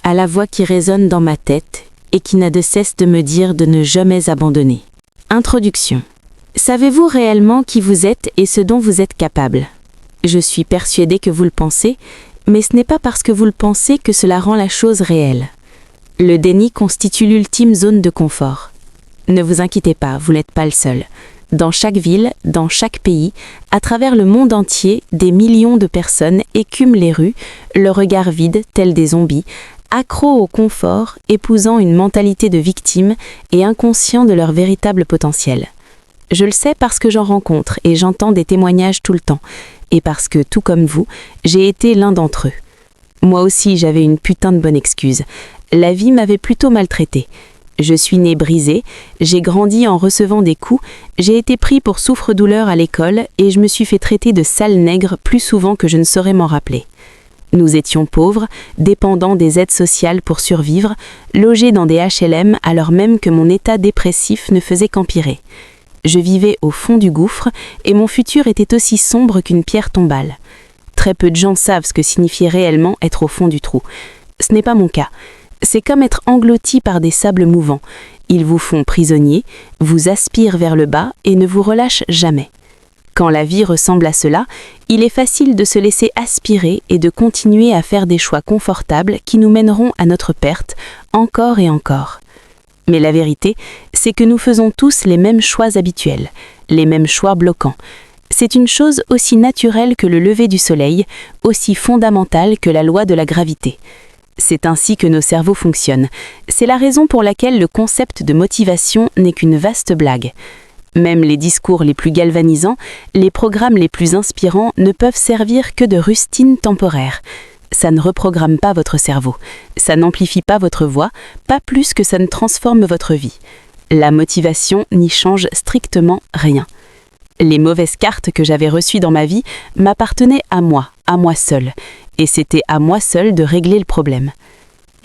à la voix qui résonne dans ma tête et qui n'a de cesse de me dire de ne jamais abandonner. Introduction. Savez-vous réellement qui vous êtes et ce dont vous êtes capable ? Je suis persuadée que vous le pensez, mais ce n'est pas parce que vous le pensez que cela rend la chose réelle. Le déni constitue l'ultime zone de confort. Ne vous inquiétez pas, vous n'êtes pas le seul. Dans chaque ville, dans chaque pays, à travers le monde entier, des millions de personnes écument les rues, le regard vide, tels des zombies, accros au confort, épousant une mentalité de victime et inconscients de leur véritable potentiel. Je le sais parce que j'en rencontre et j'entends des témoignages tout le temps, et parce que, tout comme vous, j'ai été l'un d'entre eux. Moi aussi, j'avais une putain de bonne excuse. La vie m'avait plutôt maltraitée. Je suis née brisée, j'ai grandi en recevant des coups, j'ai été pris pour souffre-douleur à l'école et je me suis fait traiter de sale nègre plus souvent que je ne saurais m'en rappeler. Nous étions pauvres, dépendants des aides sociales pour survivre, logés dans des HLM alors même que mon état dépressif ne faisait qu'empirer. Je vivais au fond du gouffre et mon futur était aussi sombre qu'une pierre tombale. Très peu de gens savent ce que signifie réellement être au fond du trou. Ce n'est pas mon cas. C'est comme être englouti par des sables mouvants. Ils vous font prisonnier, vous aspirent vers le bas et ne vous relâchent jamais. Quand la vie ressemble à cela, il est facile de se laisser aspirer et de continuer à faire des choix confortables qui nous mèneront à notre perte, encore et encore. Mais la vérité, c'est que nous faisons tous les mêmes choix habituels, les mêmes choix bloquants. C'est une chose aussi naturelle que le lever du soleil, aussi fondamentale que la loi de la gravité. C'est ainsi que nos cerveaux fonctionnent. C'est la raison pour laquelle le concept de motivation n'est qu'une vaste blague. Même les discours les plus galvanisants, les programmes les plus inspirants ne peuvent servir que de rustine temporaire. Ça ne reprogramme pas votre cerveau. Ça n'amplifie pas votre voix, pas plus que ça ne transforme votre vie. La motivation n'y change strictement rien. Les mauvaises cartes que j'avais reçues dans ma vie m'appartenaient à moi seule. Et c'était à moi seule de régler le problème.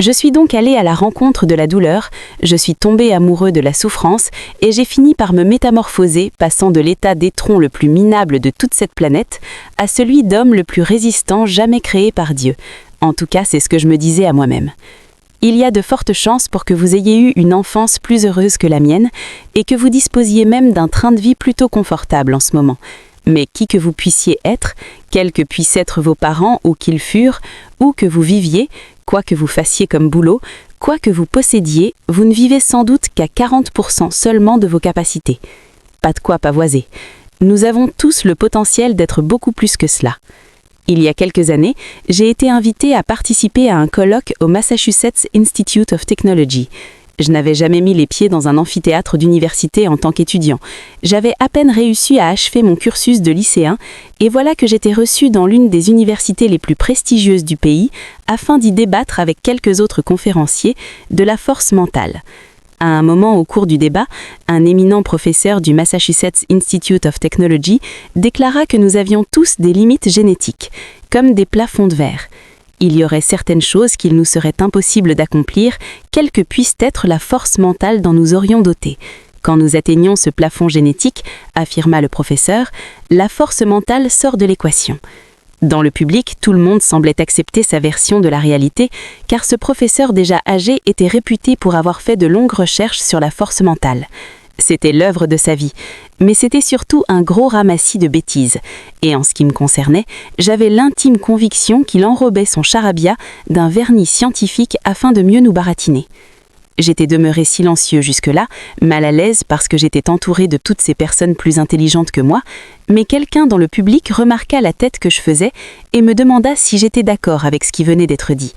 Je suis donc allée à la rencontre de la douleur, je suis tombée amoureux de la souffrance et j'ai fini par me métamorphoser, passant de l'état d'étron le plus minable de toute cette planète à celui d'homme le plus résistant jamais créé par Dieu. En tout cas, c'est ce que je me disais à moi-même. Il y a de fortes chances pour que vous ayez eu une enfance plus heureuse que la mienne et que vous disposiez même d'un train de vie plutôt confortable en ce moment. Mais qui que vous puissiez être, quels que puissent être vos parents ou qu'ils furent, où que vous viviez, quoi que vous fassiez comme boulot, quoi que vous possédiez, vous ne vivez sans doute qu'à 40% seulement de vos capacités. Pas de quoi pavoiser. Nous avons tous le potentiel d'être beaucoup plus que cela. Il y a quelques années, j'ai été invitée à participer à un colloque au Massachusetts Institute of Technology. Je n'avais jamais mis les pieds dans un amphithéâtre d'université en tant qu'étudiant. J'avais à peine réussi à achever mon cursus de lycéen, et voilà que j'étais reçue dans l'une des universités les plus prestigieuses du pays, afin d'y débattre avec quelques autres conférenciers de la force mentale. À un moment au cours du débat, un éminent professeur du Massachusetts Institute of Technology déclara que nous avions tous des limites génétiques, comme des plafonds de verre. Il y aurait certaines choses qu'il nous serait impossible d'accomplir, quelle que puisse être la force mentale dont nous aurions doté. Quand nous atteignons ce plafond génétique, affirma le professeur, la force mentale sort de l'équation. Dans le public, tout le monde semblait accepter sa version de la réalité, car ce professeur déjà âgé était réputé pour avoir fait de longues recherches sur la force mentale. C'était l'œuvre de sa vie, mais c'était surtout un gros ramassis de bêtises. Et en ce qui me concernait, j'avais l'intime conviction qu'il enrobait son charabia d'un vernis scientifique afin de mieux nous baratiner. J'étais demeuré silencieux jusque-là, mal à l'aise parce que j'étais entouré de toutes ces personnes plus intelligentes que moi, mais quelqu'un dans le public remarqua la tête que je faisais et me demanda si j'étais d'accord avec ce qui venait d'être dit.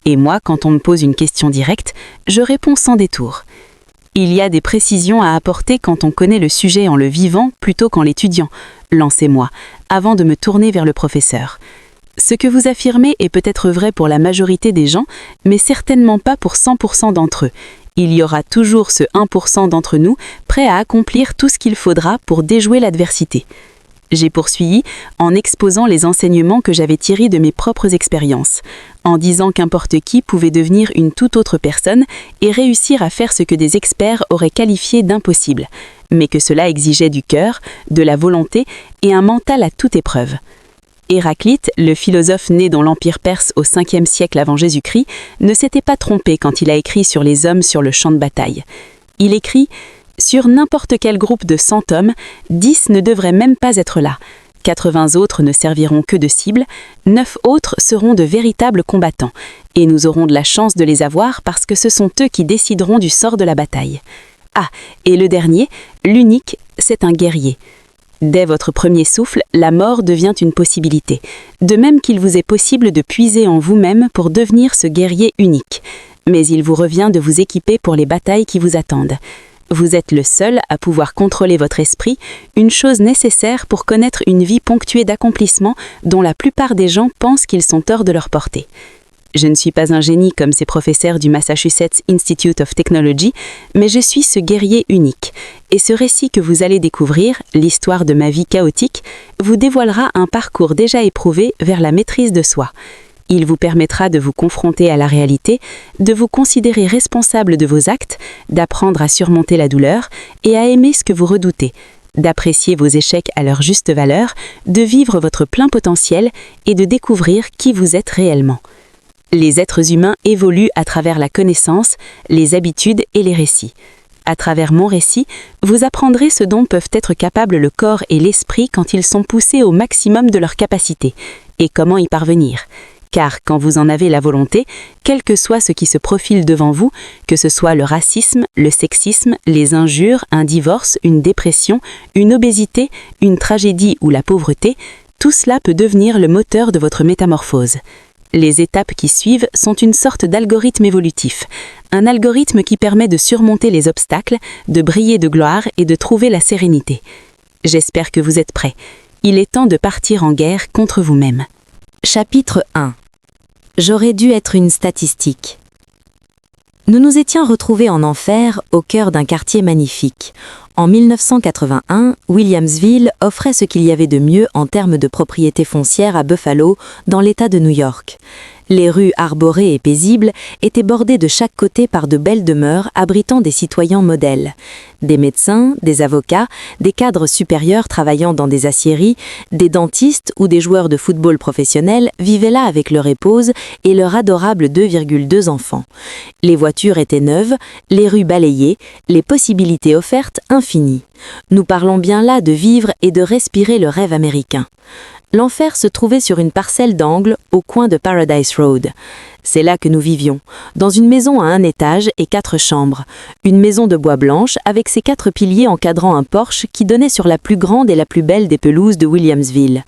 Et moi, quand on me pose une question directe, je réponds sans détour. Il y a des précisions à apporter quand on connaît le sujet en le vivant plutôt qu'en l'étudiant, lancez-moi, avant de me tourner vers le professeur. Ce que vous affirmez est peut-être vrai pour la majorité des gens, mais certainement pas pour 100% d'entre eux. Il y aura toujours ce 1% d'entre nous prêt à accomplir tout ce qu'il faudra pour déjouer l'adversité. J'ai poursuivi en exposant les enseignements que j'avais tirés de mes propres expériences, en disant qu'importe qui pouvait devenir une toute autre personne et réussir à faire ce que des experts auraient qualifié d'impossible, mais que cela exigeait du cœur, de la volonté et un mental à toute épreuve. Héraclite, le philosophe né dans l'Empire perse au 5e siècle avant Jésus-Christ, ne s'était pas trompé quand il a écrit sur les hommes sur le champ de bataille. Il écrit « Sur n'importe quel groupe de 100 hommes, 10 ne devraient même pas être là. 80 autres ne serviront que de cible, 9 autres seront de véritables combattants, et nous aurons de la chance de les avoir parce que ce sont eux qui décideront du sort de la bataille. Ah, et le dernier, l'unique, c'est un guerrier. Dès votre premier souffle, la mort devient une possibilité, de même qu'il vous est possible de puiser en vous-même pour devenir ce guerrier unique. Mais il vous revient de vous équiper pour les batailles qui vous attendent. Vous êtes le seul à pouvoir contrôler votre esprit, une chose nécessaire pour connaître une vie ponctuée d'accomplissements dont la plupart des gens pensent qu'ils sont hors de leur portée. Je ne suis pas un génie comme ces professeurs du Massachusetts Institute of Technology, mais je suis ce guerrier unique. Et ce récit que vous allez découvrir, l'histoire de ma vie chaotique, vous dévoilera un parcours déjà éprouvé vers la maîtrise de soi. Il vous permettra de vous confronter à la réalité, de vous considérer responsable de vos actes, d'apprendre à surmonter la douleur et à aimer ce que vous redoutez, d'apprécier vos échecs à leur juste valeur, de vivre votre plein potentiel et de découvrir qui vous êtes réellement. Les êtres humains évoluent à travers la connaissance, les habitudes et les récits. À travers mon récit, vous apprendrez ce dont peuvent être capables le corps et l'esprit quand ils sont poussés au maximum de leur capacité, et comment y parvenir. Car quand vous en avez la volonté, quel que soit ce qui se profile devant vous, que ce soit le racisme, le sexisme, les injures, un divorce, une dépression, une obésité, une tragédie ou la pauvreté, tout cela peut devenir le moteur de votre métamorphose. Les étapes qui suivent sont une sorte d'algorithme évolutif, un algorithme qui permet de surmonter les obstacles, de briller de gloire et de trouver la sérénité. J'espère que vous êtes prêts. Il est temps de partir en guerre contre vous-même. Chapitre 1. J'aurais dû être une statistique. Nous nous étions retrouvés en enfer, au cœur d'un quartier magnifique. En 1981, Williamsville offrait ce qu'il y avait de mieux en termes de propriété foncière à Buffalo, dans l'État de New York. Les rues arborées et paisibles étaient bordées de chaque côté par de belles demeures abritant des citoyens modèles. Des médecins, des avocats, des cadres supérieurs travaillant dans des aciéries, des dentistes ou des joueurs de football professionnels vivaient là avec leur épouse et leurs adorables 2,2 enfants. Les voitures étaient neuves, les rues balayées, les possibilités offertes infinies. Nous parlons bien là de vivre et de respirer le rêve américain. L'enfer se trouvait sur une parcelle d'angle au coin de Paradise Road. C'est là que nous vivions, dans une maison à 1 étage et 4 chambres. Une maison de bois blanche avec ses 4 piliers encadrant un porche qui donnait sur la plus grande et la plus belle des pelouses de Williamsville.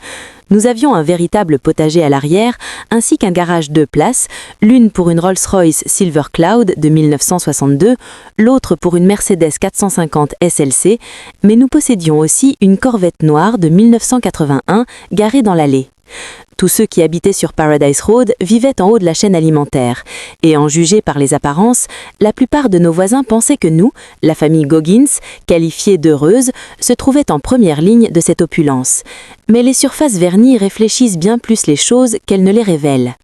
Nous avions un véritable potager à l'arrière, ainsi qu'un garage 2 places, l'une pour une Rolls-Royce Silver Cloud de 1962, l'autre pour une Mercedes 450 SLC, mais nous possédions aussi une Corvette noire de 1981 garée dans l'allée. Tous ceux qui habitaient sur Paradise Road vivaient en haut de la chaîne alimentaire, et en juger par les apparences, la plupart de nos voisins pensaient que nous, la famille Goggins, qualifiée d'heureuse, se trouvaient en première ligne de cette opulence. Mais les surfaces vernies réfléchissent bien plus les choses qu'elles ne les révèlent.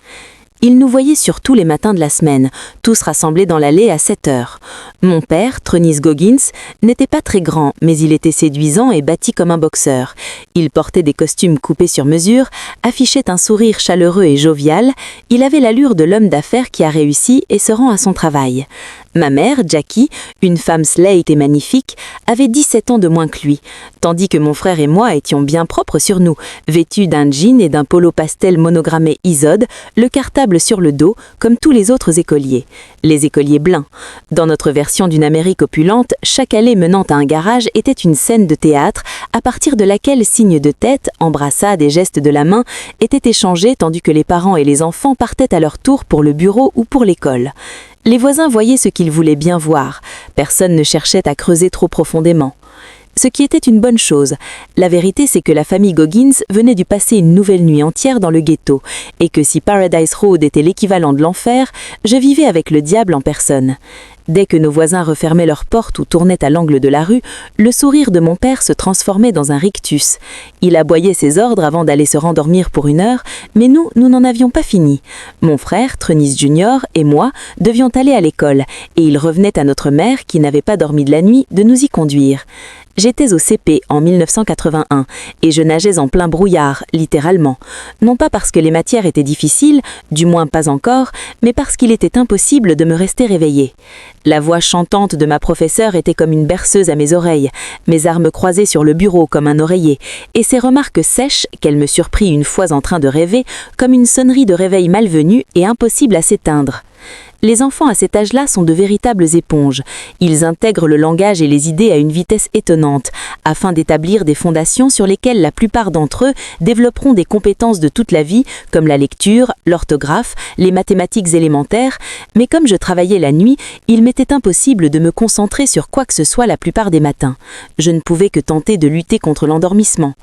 Ils nous voyaient surtout les matins de la semaine, tous rassemblés dans l'allée à 7 heures. Mon père, Tronis Goggins, n'était pas très grand, mais il était séduisant et bâti comme un boxeur. Il portait des costumes coupés sur mesure, affichait un sourire chaleureux et jovial, il avait l'allure de l'homme d'affaires qui a réussi et se rend à son travail. Ma mère, Jackie, une femme slate et magnifique, avait 17 ans de moins que lui, tandis que mon frère et moi étions bien propres sur nous, vêtus d'un jean et d'un polo pastel monogrammé Isode, le cartable sur le dos, comme tous les autres écoliers. Les écoliers blancs. Dans notre version d'une Amérique opulente, chaque allée menant à un garage était une scène de théâtre, à partir de laquelle signes de tête, embrassades et gestes de la main étaient échangés tandis que les parents et les enfants partaient à leur tour pour le bureau ou pour l'école. Les voisins voyaient ce qu'ils voulaient bien voir. Personne ne cherchait à creuser trop profondément. Ce qui était une bonne chose. La vérité, c'est que la famille Goggins venait d'y passer une nouvelle nuit entière dans le ghetto, et que si Paradise Road était l'équivalent de l'enfer, je vivais avec le diable en personne. Dès que nos voisins refermaient leurs portes ou tournaient à l'angle de la rue, le sourire de mon père se transformait dans un rictus. Il aboyait ses ordres avant d'aller se rendormir pour 1 heure, mais nous n'en avions pas fini. Mon frère, Tronis Junior, et moi devions aller à l'école, et il revenait à notre mère, qui n'avait pas dormi de la nuit, de nous y conduire. J'étais au CP en 1981 et je nageais en plein brouillard, littéralement. Non pas parce que les matières étaient difficiles, du moins pas encore, mais parce qu'il était impossible de me rester réveillée. La voix chantante de ma professeure était comme une berceuse à mes oreilles, mes armes croisées sur le bureau comme un oreiller, et ses remarques sèches, qu'elle me surprit une fois en train de rêver, comme une sonnerie de réveil malvenue et impossible à s'éteindre. Les enfants à cet âge-là sont de véritables éponges. Ils intègrent le langage et les idées à une vitesse étonnante, afin d'établir des fondations sur lesquelles la plupart d'entre eux développeront des compétences de toute la vie, comme la lecture, l'orthographe, les mathématiques élémentaires, mais comme je travaillais la nuit, il m'était impossible de me concentrer sur quoi que ce soit la plupart des matins. Je ne pouvais que tenter de lutter contre l'endormissement.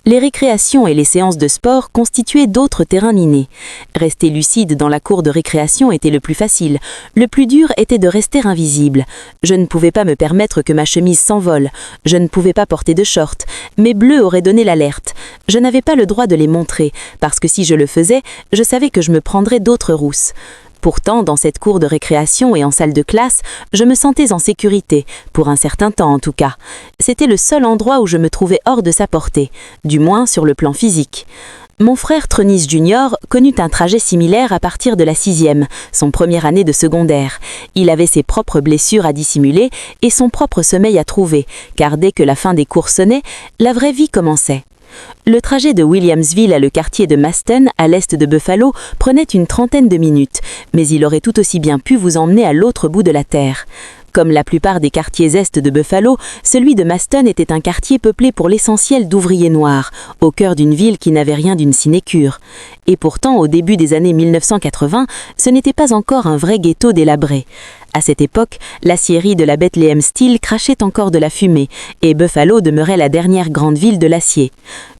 Les récréations et les séances de sport constituaient d'autres terrains minés. Rester lucide dans la cour de récréation était le plus facile. Le plus dur était de rester invisible. Je ne pouvais pas me permettre que ma chemise s'envole. Je ne pouvais pas porter de short. Mes bleus auraient donné l'alerte. Je n'avais pas le droit de les montrer, parce que si je le faisais, je savais que je me prendrais d'autres rousses. Pourtant, dans cette cour de récréation et en salle de classe, je me sentais en sécurité, pour un certain temps en tout cas. C'était le seul endroit où je me trouvais hors de sa portée, du moins sur le plan physique. Mon frère Tronis Junior connut un trajet similaire à partir de la 6e, son première année de secondaire. Il avait ses propres blessures à dissimuler et son propre sommeil à trouver, car dès que la fin des cours sonnait, la vraie vie commençait. Le trajet de Williamsville à le quartier de Maston, à l'est de Buffalo, prenait une trentaine de minutes, mais il aurait tout aussi bien pu vous emmener à l'autre bout de la terre. Comme la plupart des quartiers est de Buffalo, celui de Maston était un quartier peuplé pour l'essentiel d'ouvriers noirs, au cœur d'une ville qui n'avait rien d'une sinécure. Et pourtant, au début des années 1980, ce n'était pas encore un vrai ghetto délabré. À cette époque, l'aciérie de la Bethlehem Steel crachait encore de la fumée, et Buffalo demeurait la dernière grande ville de l'acier.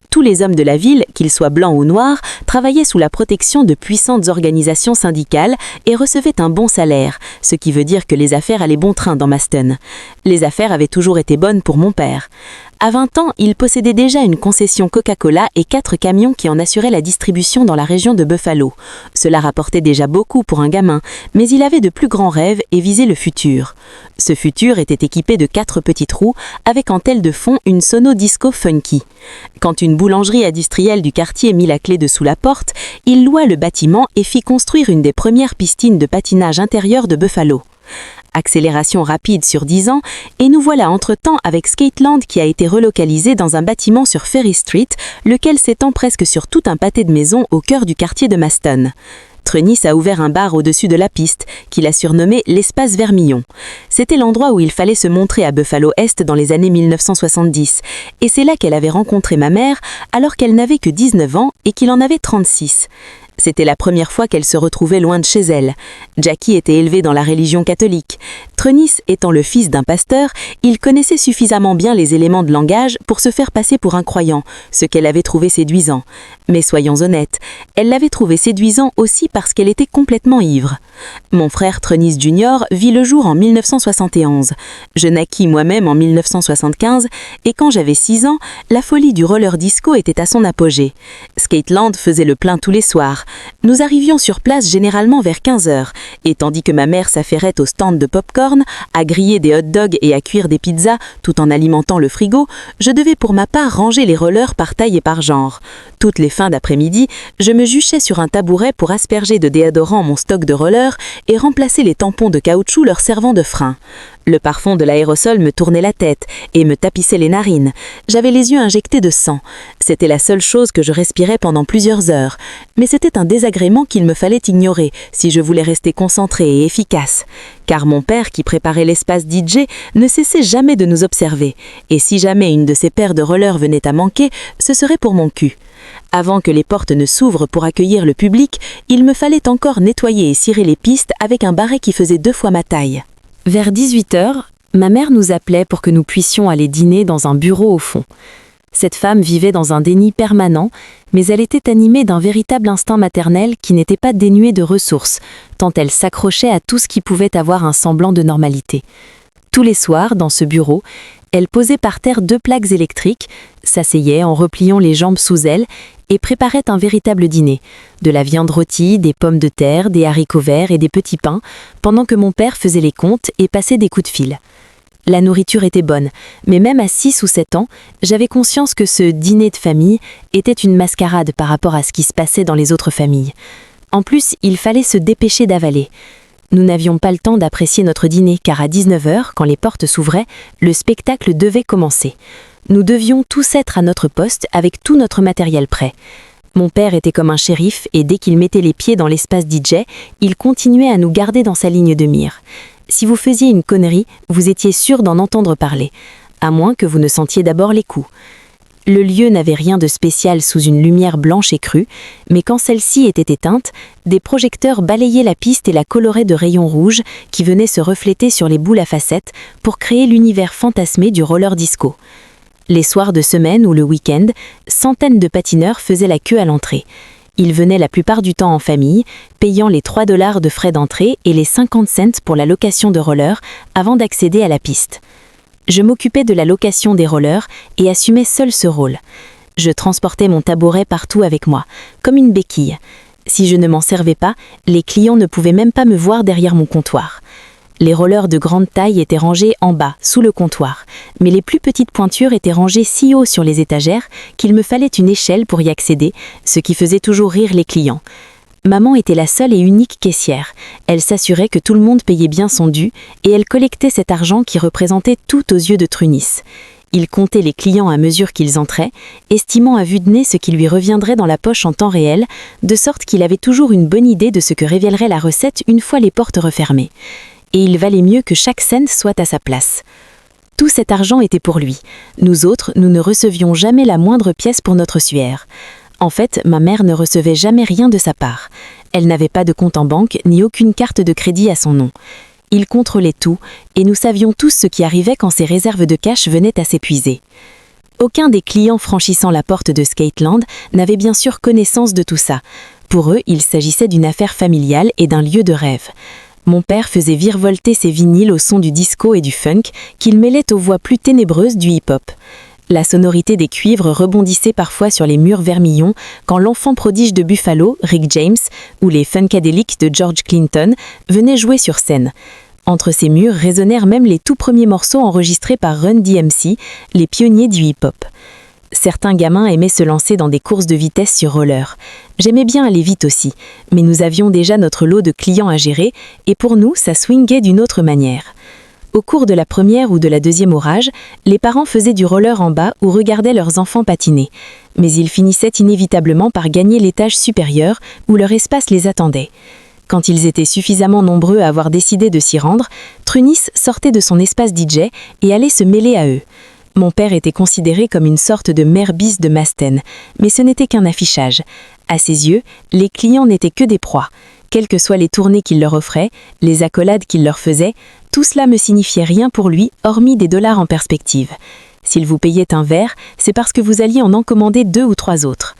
Tous les hommes de la ville, qu'ils soient blancs ou noirs, travaillaient sous la protection de puissantes organisations syndicales et recevaient un bon salaire, ce qui veut dire que les affaires allaient bon train dans Maston. Les affaires avaient toujours été bonnes pour mon père. À 20 ans, il possédait déjà une concession Coca-Cola et 4 camions qui en assuraient la distribution dans la région de Buffalo. Cela rapportait déjà beaucoup pour un gamin, mais il avait de plus grands rêves et visait le futur. Ce futur était équipé de 4 petites roues, avec en telle de fond une sono disco funky. Quand une boulangerie industrielle du quartier mit la clé dessous la porte, il loua le bâtiment et fit construire une des premières pistines de patinage intérieur de Buffalo. Accélération rapide sur 10 ans, et nous voilà entre-temps avec Skateland qui a été relocalisé dans un bâtiment sur Ferry Street, lequel s'étend presque sur tout un pâté de maisons au cœur du quartier de Maston. Tronis a ouvert un bar au-dessus de la piste, qu'il a surnommé l'Espace Vermillon. C'était l'endroit où il fallait se montrer à Buffalo Est dans les années 1970, et c'est là qu'elle avait rencontré ma mère alors qu'elle n'avait que 19 ans et qu'il en avait 36. C'était la première fois qu'elle se retrouvait loin de chez elle. Jackie était élevée dans la religion catholique. Tronis étant le fils d'un pasteur, il connaissait suffisamment bien les éléments de langage pour se faire passer pour un croyant, ce qu'elle avait trouvé séduisant. Mais soyons honnêtes, elle l'avait trouvé séduisant aussi parce qu'elle était complètement ivre. Mon frère Tronis Junior vit le jour en 1971. Je naquis moi-même en 1975 et quand j'avais 6 ans, la folie du roller disco était à son apogée. Skateland faisait le plein tous les soirs. Nous arrivions sur place généralement vers 15h, et tandis que ma mère s'affairait au stand de pop-corn, à griller des hot-dogs et à cuire des pizzas tout en alimentant le frigo, je devais pour ma part ranger les rollers par taille et par genre. Toutes les fins d'après-midi, je me juchais sur un tabouret pour asperger de déodorant mon stock de rollers et remplacer les tampons de caoutchouc leur servant de frein. Le parfum de l'aérosol me tournait la tête et me tapissait les narines. J'avais les yeux injectés de sang. C'était la seule chose que je respirais pendant plusieurs heures. Mais c'était un désagrément qu'il me fallait ignorer si je voulais rester concentrée et efficace. Car mon père, qui préparait l'espace DJ, ne cessait jamais de nous observer. Et si jamais une de ces paires de rollers venait à manquer, ce serait pour mon cul. Avant que les portes ne s'ouvrent pour accueillir le public, il me fallait encore nettoyer et cirer les pistes avec un barret qui faisait 2 fois ma taille. Vers 18h, ma mère nous appelait pour que nous puissions aller dîner dans un bureau au fond. Cette femme vivait dans un déni permanent, mais elle était animée d'un véritable instinct maternel qui n'était pas dénué de ressources, tant elle s'accrochait à tout ce qui pouvait avoir un semblant de normalité. Tous les soirs, dans ce bureau, elle posait par terre 2 plaques électriques, s'asseyait en repliant les jambes sous elle et préparait un véritable dîner. De la viande rôtie, des pommes de terre, des haricots verts et des petits pains, pendant que mon père faisait les comptes et passait des coups de fil. La nourriture était bonne, mais même à 6 ou 7 ans, j'avais conscience que ce dîner de famille était une mascarade par rapport à ce qui se passait dans les autres familles. En plus, il fallait se dépêcher d'avaler. Nous n'avions pas le temps d'apprécier notre dîner, car à 19h, quand les portes s'ouvraient, le spectacle devait commencer. Nous devions tous être à notre poste avec tout notre matériel prêt. Mon père était comme un shérif et dès qu'il mettait les pieds dans l'espace DJ, il continuait à nous garder dans sa ligne de mire. Si vous faisiez une connerie, vous étiez sûr d'en entendre parler, à moins que vous ne sentiez d'abord les coups. Le lieu n'avait rien de spécial sous une lumière blanche et crue, mais quand celle-ci était éteinte, des projecteurs balayaient la piste et la coloraient de rayons rouges qui venaient se refléter sur les boules à facettes pour créer l'univers fantasmé du roller disco. Les soirs de semaine ou le week-end, centaines de patineurs faisaient la queue à l'entrée. Ils venaient la plupart du temps en famille, payant les 3 $ de frais d'entrée et les 50 cents pour la location de rollers avant d'accéder à la piste. Je m'occupais de la location des rollers et assumais seul ce rôle. Je transportais mon tabouret partout avec moi, comme une béquille. Si je ne m'en servais pas, les clients ne pouvaient même pas me voir derrière mon comptoir. Les rollers de grande taille étaient rangés en bas, sous le comptoir, mais les plus petites pointures étaient rangées si haut sur les étagères qu'il me fallait une échelle pour y accéder, ce qui faisait toujours rire les clients. Maman était la seule et unique caissière. Elle s'assurait que tout le monde payait bien son dû et elle collectait cet argent qui représentait tout aux yeux de Trunis. Il comptait les clients à mesure qu'ils entraient, estimant à vue de nez ce qui lui reviendrait dans la poche en temps réel, de sorte qu'il avait toujours une bonne idée de ce que révélerait la recette une fois les portes refermées. Et il valait mieux que chaque cent soit à sa place. Tout cet argent était pour lui. Nous autres, nous ne recevions jamais la moindre pièce pour notre suaire. En fait, ma mère ne recevait jamais rien de sa part. Elle n'avait pas de compte en banque ni aucune carte de crédit à son nom. Il contrôlait tout, et nous savions tous ce qui arrivait quand ses réserves de cash venaient à s'épuiser. Aucun des clients franchissant la porte de Skateland n'avait bien sûr connaissance de tout ça. Pour eux, il s'agissait d'une affaire familiale et d'un lieu de rêve. Mon père faisait virevolter ses vinyles au son du disco et du funk qu'il mêlait aux voix plus ténébreuses du hip-hop. La sonorité des cuivres rebondissait parfois sur les murs vermillons quand l'enfant prodige de Buffalo, Rick James, ou les Funkadelics de George Clinton venaient jouer sur scène. Entre ces murs résonnèrent même les tout premiers morceaux enregistrés par Run DMC, les pionniers du hip-hop. Certains gamins aimaient se lancer dans des courses de vitesse sur roller. J'aimais bien aller vite aussi, mais nous avions déjà notre lot de clients à gérer et pour nous, ça swingait d'une autre manière. Au cours de la première ou de la deuxième orage, les parents faisaient du roller en bas ou regardaient leurs enfants patiner. Mais ils finissaient inévitablement par gagner l'étage supérieur où leur espace les attendait. Quand ils étaient suffisamment nombreux à avoir décidé de s'y rendre, Trunis sortait de son espace DJ et allait se mêler à eux. Mon père était considéré comme une sorte de maire bis de Masten, mais ce n'était qu'un affichage. À ses yeux, les clients n'étaient que des proies. Quelles que soient les tournées qu'il leur offrait, les accolades qu'il leur faisait, tout cela me signifiait rien pour lui, hormis des dollars en perspective. S'il vous payait un verre, c'est parce que vous alliez en commander 2 ou 3 autres.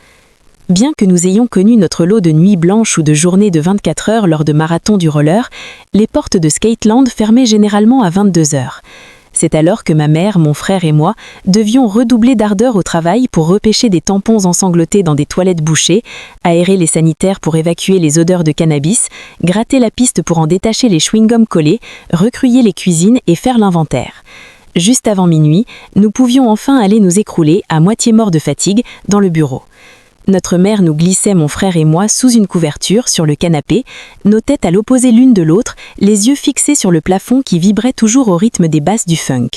Bien que nous ayons connu notre lot de nuits blanches ou de journées de 24 heures lors de marathons du roller, les portes de Skateland fermaient généralement à 22h. C'est alors que ma mère, mon frère et moi devions redoubler d'ardeur au travail pour repêcher des tampons ensanglotés dans des toilettes bouchées, aérer les sanitaires pour évacuer les odeurs de cannabis, gratter la piste pour en détacher les chewing-gums collés, recruyer les cuisines et faire l'inventaire. Juste avant minuit, nous pouvions enfin aller nous écrouler, à moitié morts de fatigue, dans le bureau. Notre mère nous glissait, mon frère et moi, sous une couverture, sur le canapé, nos têtes à l'opposé l'une de l'autre, les yeux fixés sur le plafond qui vibrait toujours au rythme des basses du funk.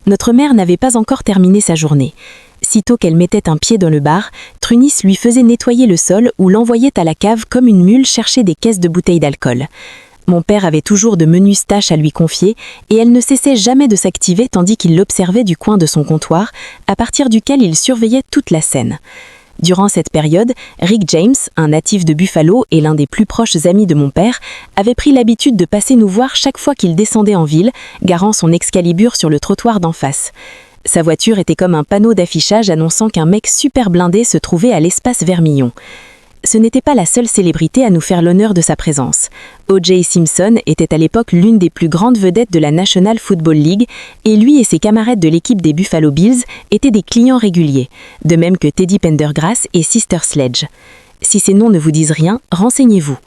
Notre mère n'avait pas encore terminé sa journée. Sitôt qu'elle mettait un pied dans le bar, Trunis lui faisait nettoyer le sol ou l'envoyait à la cave comme une mule chercher des caisses de bouteilles d'alcool. Mon père avait toujours de menus tâches à lui confier et elle ne cessait jamais de s'activer tandis qu'il l'observait du coin de son comptoir, à partir duquel il surveillait toute la scène. Durant cette période, Rick James, un natif de Buffalo et l'un des plus proches amis de mon père, avait pris l'habitude de passer nous voir chaque fois qu'il descendait en ville, garant son Excalibur sur le trottoir d'en face. Sa voiture était comme un panneau d'affichage annonçant qu'un mec super blindé se trouvait à l'espace Vermillon. Ce n'était pas la seule célébrité à nous faire l'honneur de sa présence. O.J. Simpson était à l'époque l'une des plus grandes vedettes de la National Football League et lui et ses camarades de l'équipe des Buffalo Bills étaient des clients réguliers, de même que Teddy Pendergrass et Sister Sledge. Si ces noms ne vous disent rien, renseignez-vous.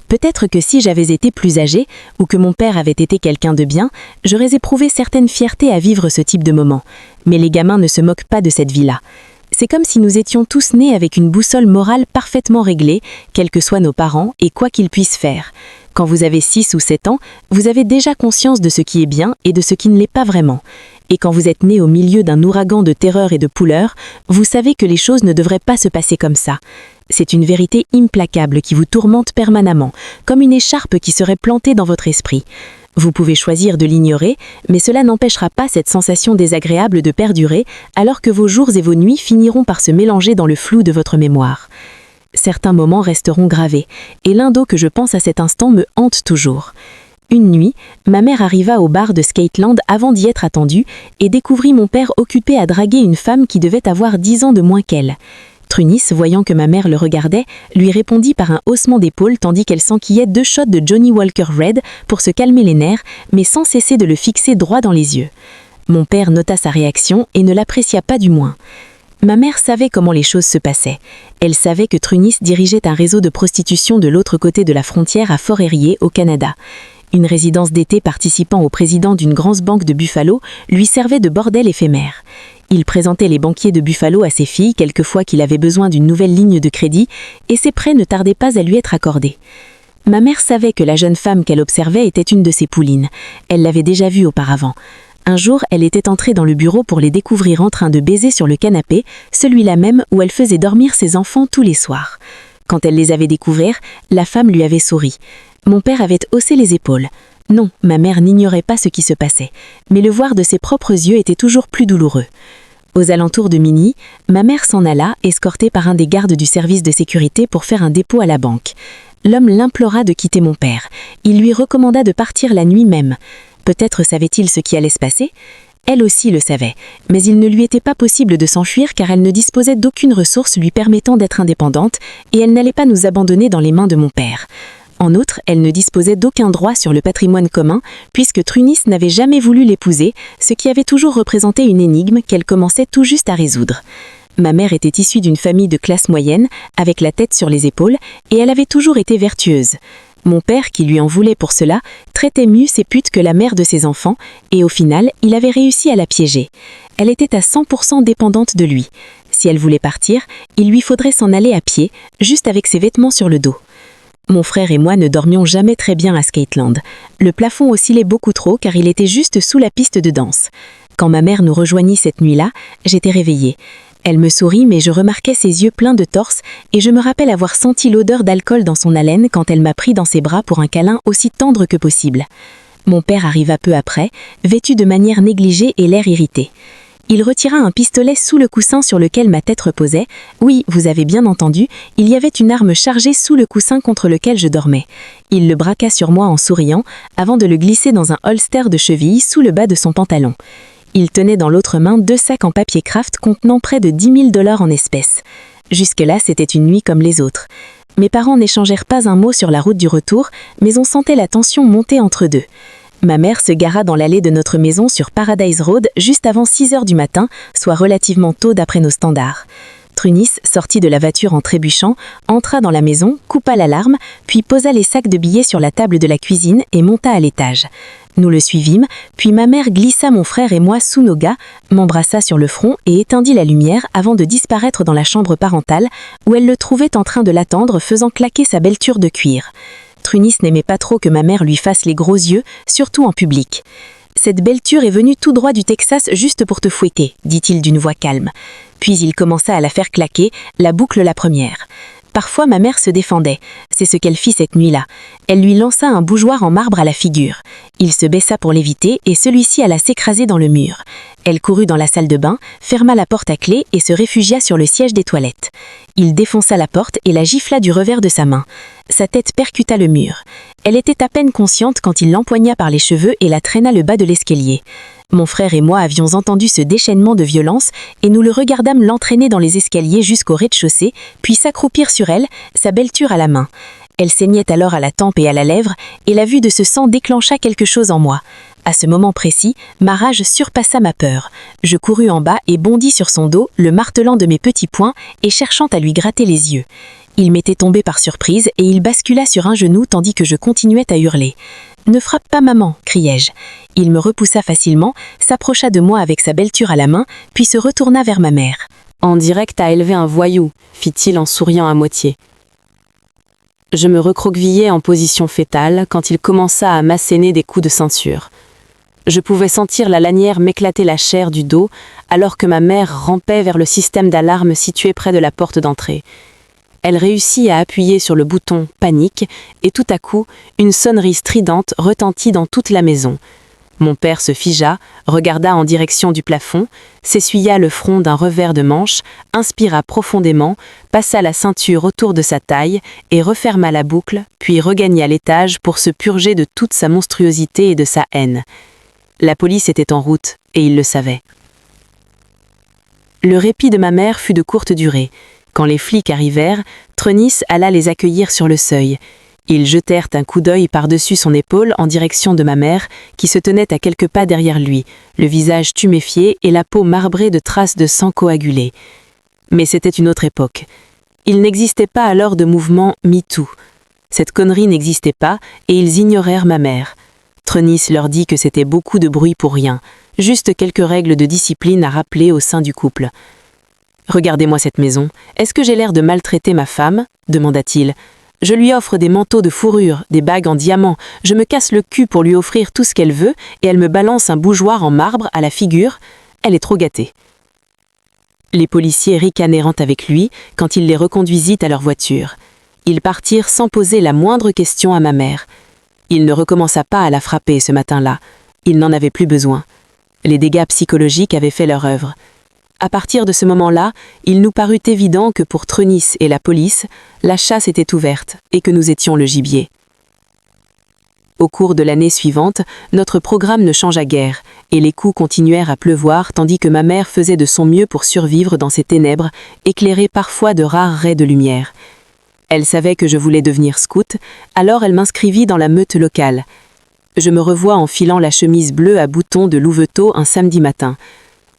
Peut-être que si j'avais été plus âgée, ou que mon père avait été quelqu'un de bien, j'aurais éprouvé certaine fierté à vivre ce type de moment. Mais les gamins ne se moquent pas de cette vie-là. C'est comme si nous étions tous nés avec une boussole morale parfaitement réglée, quels que soient nos parents et quoi qu'ils puissent faire. Quand vous avez 6 ou 7 ans, vous avez déjà conscience de ce qui est bien et de ce qui ne l'est pas vraiment. Et quand vous êtes né au milieu d'un ouragan de terreur et de pouleurs, vous savez que les choses ne devraient pas se passer comme ça. C'est une vérité implacable qui vous tourmente permanemment, comme une écharpe qui serait plantée dans votre esprit. Vous pouvez choisir de l'ignorer, mais cela n'empêchera pas cette sensation désagréable de perdurer, alors que vos jours et vos nuits finiront par se mélanger dans le flou de votre mémoire. Certains moments resteront gravés, et l'un d'eux que je pense à cet instant me hante toujours. Une nuit, ma mère arriva au bar de Skateland avant d'y être attendue et découvrit mon père occupé à draguer une femme qui devait avoir 10 ans de moins qu'elle. Trunis, voyant que ma mère le regardait, lui répondit par un haussement d'épaule tandis qu'elle s'enquillait 2 shots de Johnny Walker Red pour se calmer les nerfs, mais sans cesser de le fixer droit dans les yeux. Mon père nota sa réaction et ne l'apprécia pas du moins. Ma mère savait comment les choses se passaient. Elle savait que Trunis dirigeait un réseau de prostitution de l'autre côté de la frontière à Fort Erie, au Canada. Une résidence d'été participant au président d'une grande banque de Buffalo lui servait de bordel éphémère. Il présentait les banquiers de Buffalo à ses filles quelquefois qu'il avait besoin d'une nouvelle ligne de crédit, et ses prêts ne tardaient pas à lui être accordés. Ma mère savait que la jeune femme qu'elle observait était une de ses poulines. Elle l'avait déjà vue auparavant. Un jour, elle était entrée dans le bureau pour les découvrir en train de baiser sur le canapé, celui-là même où elle faisait dormir ses enfants tous les soirs. Quand elle les avait découverts, la femme lui avait souri. Mon père avait haussé les épaules. Non, ma mère n'ignorait pas ce qui se passait, mais le voir de ses propres yeux était toujours plus douloureux. Aux alentours de minuit, ma mère s'en alla, escortée par un des gardes du service de sécurité pour faire un dépôt à la banque. L'homme l'implora de quitter mon père. Il lui recommanda de partir la nuit même. Peut-être savait-il ce qui allait se passer ? Elle aussi le savait, mais il ne lui était pas possible de s'enfuir car elle ne disposait d'aucune ressource lui permettant d'être indépendante et elle n'allait pas nous abandonner dans les mains de mon père. En outre, elle ne disposait d'aucun droit sur le patrimoine commun, puisque Trunis n'avait jamais voulu l'épouser, ce qui avait toujours représenté une énigme qu'elle commençait tout juste à résoudre. Ma mère était issue d'une famille de classe moyenne, avec la tête sur les épaules, et elle avait toujours été vertueuse. Mon père, qui lui en voulait pour cela, traitait mieux ses putes que la mère de ses enfants, et au final, il avait réussi à la piéger. Elle était à 100% dépendante de lui. Si elle voulait partir, il lui faudrait s'en aller à pied, juste avec ses vêtements sur le dos. Mon frère et moi ne dormions jamais très bien à Skateland. Le plafond oscillait beaucoup trop car il était juste sous la piste de danse. Quand ma mère nous rejoignit cette nuit-là, j'étais réveillée. Elle me sourit mais je remarquais ses yeux pleins de torse et je me rappelle avoir senti l'odeur d'alcool dans son haleine quand elle m'a pris dans ses bras pour un câlin aussi tendre que possible. Mon père arriva peu après, vêtu de manière négligée et l'air irrité. Il retira un pistolet sous le coussin sur lequel ma tête reposait. Oui, vous avez bien entendu, il y avait une arme chargée sous le coussin contre lequel je dormais. Il le braqua sur moi en souriant, avant de le glisser dans un holster de cheville sous le bas de son pantalon. Il tenait dans l'autre main 2 sacs en papier craft contenant près de 10 000 $ en espèces. Jusque-là, c'était une nuit comme les autres. Mes parents n'échangèrent pas un mot sur la route du retour, mais on sentait la tension monter entre deux. Ma mère se gara dans l'allée de notre maison sur Paradise Road juste avant 6 heures du matin, soit relativement tôt d'après nos standards. Trunis, sorti de la voiture en trébuchant, entra dans la maison, coupa l'alarme, puis posa les sacs de billets sur la table de la cuisine et monta à l'étage. Nous le suivîmes, puis ma mère glissa mon frère et moi sous nos gars, m'embrassa sur le front et éteindit la lumière avant de disparaître dans la chambre parentale, où elle le trouvait en train de l'attendre faisant claquer sa belleture de cuir. Trunis n'aimait pas trop que ma mère lui fasse les gros yeux, surtout en public. « Cette belleture est venue tout droit du Texas juste pour te fouetter », dit-il d'une voix calme. Puis il commença à la faire claquer, la boucle la première. Parfois ma mère se défendait. C'est ce qu'elle fit cette nuit-là. Elle lui lança un bougeoir en marbre à la figure. Il se baissa pour l'éviter et celui-ci alla s'écraser dans le mur. Elle courut dans la salle de bain, ferma la porte à clé et se réfugia sur le siège des toilettes. Il défonça la porte et la gifla du revers de sa main. Sa tête percuta le mur. Elle était à peine consciente quand il l'empoigna par les cheveux et la traîna le bas de l'escalier. Mon frère et moi avions entendu ce déchaînement de violence et nous le regardâmes l'entraîner dans les escaliers jusqu'au rez-de-chaussée, puis s'accroupir sur elle, sa belleture à la main. Elle saignait alors à la tempe et à la lèvre, et la vue de ce sang déclencha quelque chose en moi. À ce moment précis, ma rage surpassa ma peur. Je courus en bas et bondis sur son dos, le martelant de mes petits poings et cherchant à lui gratter les yeux. Il m'était tombé par surprise et il bascula sur un genou tandis que je continuais à hurler. « Ne frappe pas maman !» criai-je. Il me repoussa facilement, s'approcha de moi avec sa belleture à la main, puis se retourna vers ma mère. « En direct à élever un voyou !» fit-il en souriant à moitié. Je me recroquevillai en position fétale quand il commença à m'asséner des coups de ceinture. Je pouvais sentir la lanière m'éclater la chair du dos alors que ma mère rampait vers le système d'alarme situé près de la porte d'entrée. Elle réussit à appuyer sur le bouton « Panique » et tout à coup, une sonnerie stridente retentit dans toute la maison. Mon père se figea, regarda en direction du plafond, s'essuya le front d'un revers de manche, inspira profondément, passa la ceinture autour de sa taille et referma la boucle, puis regagna l'étage pour se purger de toute sa monstruosité et de sa haine. La police était en route, et il le savait. Le répit de ma mère fut de courte durée. Quand les flics arrivèrent, Trenis alla les accueillir sur le seuil. Ils jetèrent un coup d'œil par-dessus son épaule en direction de ma mère, qui se tenait à quelques pas derrière lui, le visage tuméfié et la peau marbrée de traces de sang coagulé. Mais c'était une autre époque. Il n'existait pas alors de mouvement MeToo. Cette connerie n'existait pas, et ils ignorèrent ma mère. Trenis leur dit que c'était beaucoup de bruit pour rien, juste quelques règles de discipline à rappeler au sein du couple. « Regardez-moi cette maison, est-ce que j'ai l'air de maltraiter ma femme ?» demanda-t-il. « Je lui offre des manteaux de fourrure, des bagues en diamant, je me casse le cul pour lui offrir tout ce qu'elle veut et elle me balance un bougeoir en marbre à la figure. Elle est trop gâtée. » Les policiers ricanèrent avec lui quand il les reconduisit à leur voiture. Ils partirent sans poser la moindre question à ma mère. Il ne recommença pas à la frapper ce matin-là. Il n'en avait plus besoin. Les dégâts psychologiques avaient fait leur œuvre. À partir de ce moment-là, il nous parut évident que pour Trenis et la police, la chasse était ouverte et que nous étions le gibier. Au cours de l'année suivante, notre programme ne changea guère et les coups continuèrent à pleuvoir tandis que ma mère faisait de son mieux pour survivre dans ces ténèbres, éclairées parfois de rares raies de lumière. Elle savait que je voulais devenir scout, alors elle m'inscrivit dans la meute locale. Je me revois enfilant la chemise bleue à boutons de Louveteaux un samedi matin.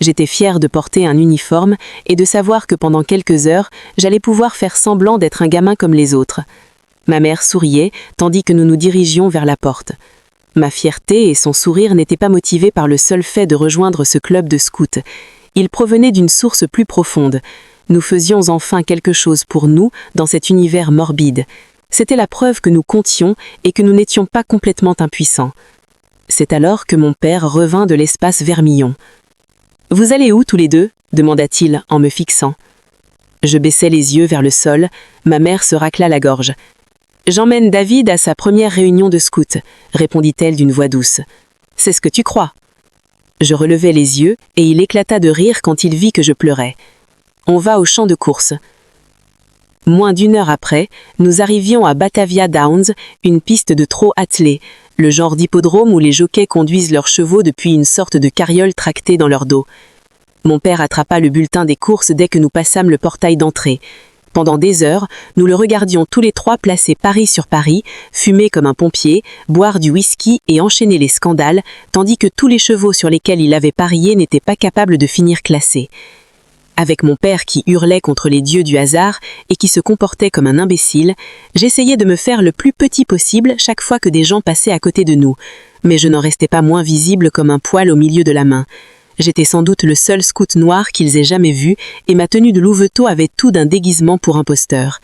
J'étais fière de porter un uniforme et de savoir que pendant quelques heures, j'allais pouvoir faire semblant d'être un gamin comme les autres. Ma mère souriait, tandis que nous nous dirigions vers la porte. Ma fierté et son sourire n'étaient pas motivés par le seul fait de rejoindre ce club de scouts. Ils provenaient d'une source plus profonde. Nous faisions enfin quelque chose pour nous dans cet univers morbide. C'était la preuve que nous comptions et que nous n'étions pas complètement impuissants. C'est alors que mon père revint de l'espace Vermillon. « Vous allez où tous les deux ?» demanda-t-il en me fixant. Je baissai les yeux vers le sol, ma mère se racla la gorge. « J'emmène David à sa première réunion de scouts, répondit-elle d'une voix douce. « C'est ce que tu crois. » Je relevai les yeux et il éclata de rire quand il vit que je pleurais. On va au champ de course. Moins d'une heure après, nous arrivions à Batavia Downs, une piste de trot attelé, le genre d'hippodrome où les jockeys conduisent leurs chevaux depuis une sorte de carriole tractée dans leur dos. Mon père attrapa le bulletin des courses dès que nous passâmes le portail d'entrée. Pendant des heures, nous le regardions tous les trois placer pari sur pari, fumer comme un pompier, boire du whisky et enchaîner les scandales, tandis que tous les chevaux sur lesquels il avait parié n'étaient pas capables de finir classés. Avec mon père qui hurlait contre les dieux du hasard et qui se comportait comme un imbécile, j'essayais de me faire le plus petit possible chaque fois que des gens passaient à côté de nous, mais je n'en restais pas moins visible comme un poil au milieu de la main. J'étais sans doute le seul scout noir qu'ils aient jamais vu et ma tenue de louveteau avait tout d'un déguisement pour imposteur.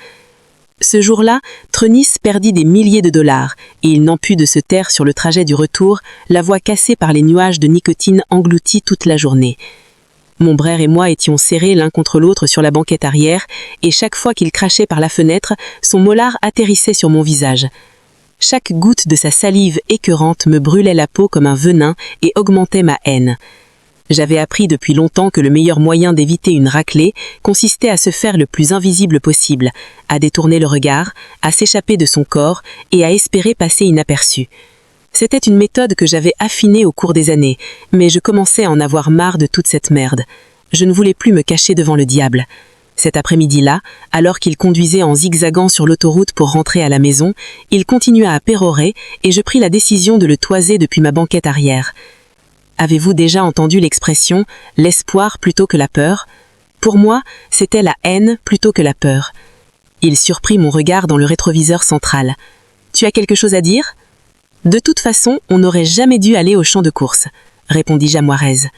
Ce jour-là, Trenis perdit des milliers de dollars et il n'en put de se taire sur le trajet du retour, la voix cassée par les nuages de nicotine engloutis toute la journée. Mon frère et moi étions serrés l'un contre l'autre sur la banquette arrière, et chaque fois qu'il crachait par la fenêtre, son molar atterrissait sur mon visage. Chaque goutte de sa salive écœurante me brûlait la peau comme un venin et augmentait ma haine. J'avais appris depuis longtemps que le meilleur moyen d'éviter une raclée consistait à se faire le plus invisible possible, à détourner le regard, à s'échapper de son corps et à espérer passer inaperçu. C'était une méthode que j'avais affinée au cours des années, mais je commençais à en avoir marre de toute cette merde. Je ne voulais plus me cacher devant le diable. Cet après-midi-là, alors qu'il conduisait en zigzagant sur l'autoroute pour rentrer à la maison, il continua à pérorer et je pris la décision de le toiser depuis ma banquette arrière. Avez-vous déjà entendu l'expression « l'espoir plutôt que la peur » ? Pour moi, c'était la haine plutôt que la peur. Il surprit mon regard dans le rétroviseur central. « Tu as quelque chose à dire ?»« De toute façon, on n'aurait jamais dû aller au champ de course, » répondis-je à Moirez.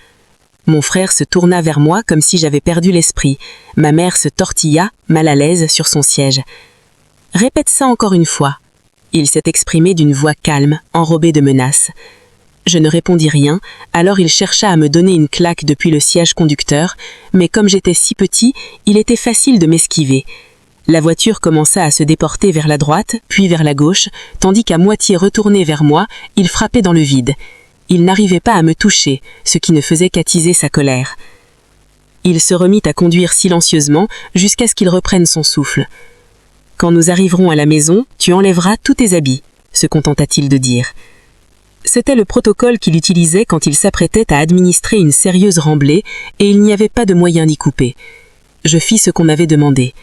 Mon frère se tourna vers moi comme si j'avais perdu l'esprit. Ma mère se tortilla, mal à l'aise, sur son siège. « Répète ça encore une fois. » Il s'est exprimé d'une voix calme, enrobée de menaces. Je ne répondis rien, alors il chercha à me donner une claque depuis le siège conducteur, mais comme j'étais si petit, il était facile de m'esquiver. La voiture commença à se déporter vers la droite, puis vers la gauche, tandis qu'à moitié retourné vers moi, il frappait dans le vide. Il n'arrivait pas à me toucher, ce qui ne faisait qu'attiser sa colère. Il se remit à conduire silencieusement jusqu'à ce qu'il reprenne son souffle. « Quand nous arriverons à la maison, tu enlèveras tous tes habits », se contenta-t-il de dire. C'était le protocole qu'il utilisait quand il s'apprêtait à administrer une sérieuse remblai et il n'y avait pas de moyen d'y couper. Je fis ce qu'on m'avait demandé.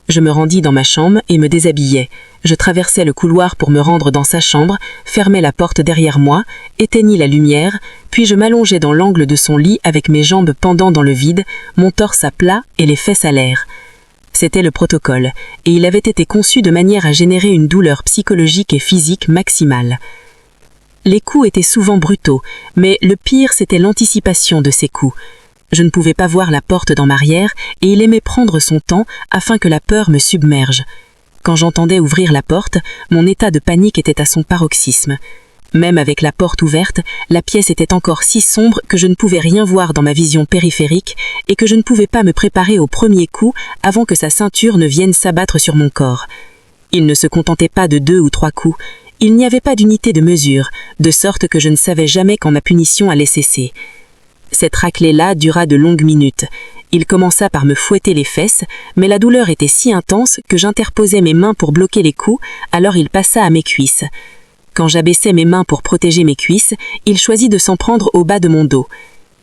Je me rendis dans ma chambre et me déshabillai. Je traversai le couloir pour me rendre dans sa chambre, fermai la porte derrière moi, éteignis la lumière, puis je m'allongeai dans l'angle de son lit avec mes jambes pendant dans le vide, mon torse à plat et les fesses à l'air. C'était le protocole, et il avait été conçu de manière à générer une douleur psychologique et physique maximale. Les coups étaient souvent brutaux, mais le pire c'était l'anticipation de ces coups. Je ne pouvais pas voir la porte dans m'arrière et il aimait prendre son temps afin que la peur me submerge. Quand j'entendais ouvrir la porte, mon état de panique était à son paroxysme. Même avec la porte ouverte, la pièce était encore si sombre que je ne pouvais rien voir dans ma vision périphérique et que je ne pouvais pas me préparer au premier coup avant que sa ceinture ne vienne s'abattre sur mon corps. Il ne se contentait pas de 2 ou 3 coups. Il n'y avait pas d'unité de mesure, de sorte que je ne savais jamais quand ma punition allait cesser. Cette raclée-là dura de longues minutes. Il commença par me fouetter les fesses, mais la douleur était si intense que j'interposais mes mains pour bloquer les coups, alors il passa à mes cuisses. Quand j'abaissais mes mains pour protéger mes cuisses, il choisit de s'en prendre au bas de mon dos.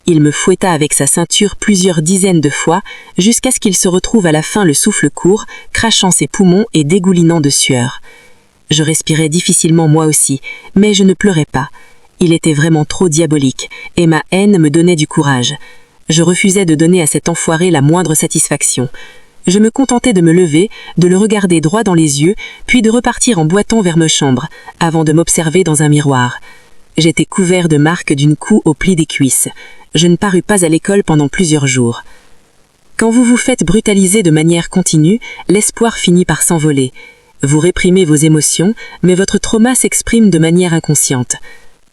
Il me fouetta avec sa ceinture plusieurs dizaines de fois, jusqu'à ce qu'il se retrouve à la fin le souffle court, crachant ses poumons et dégoulinant de sueur. Je respirais difficilement moi aussi, mais je ne pleurais pas. Il était vraiment trop diabolique, et ma haine me donnait du courage. Je refusais de donner à cet enfoiré la moindre satisfaction. Je me contentais de me lever, de le regarder droit dans les yeux, puis de repartir en boitant vers ma chambre, avant de m'observer dans un miroir. J'étais couvert de marques d'une coue au pli des cuisses. Je ne parus pas à l'école pendant plusieurs jours. Quand vous vous faites brutaliser de manière continue, l'espoir finit par s'envoler. Vous réprimez vos émotions, mais votre trauma s'exprime de manière inconsciente.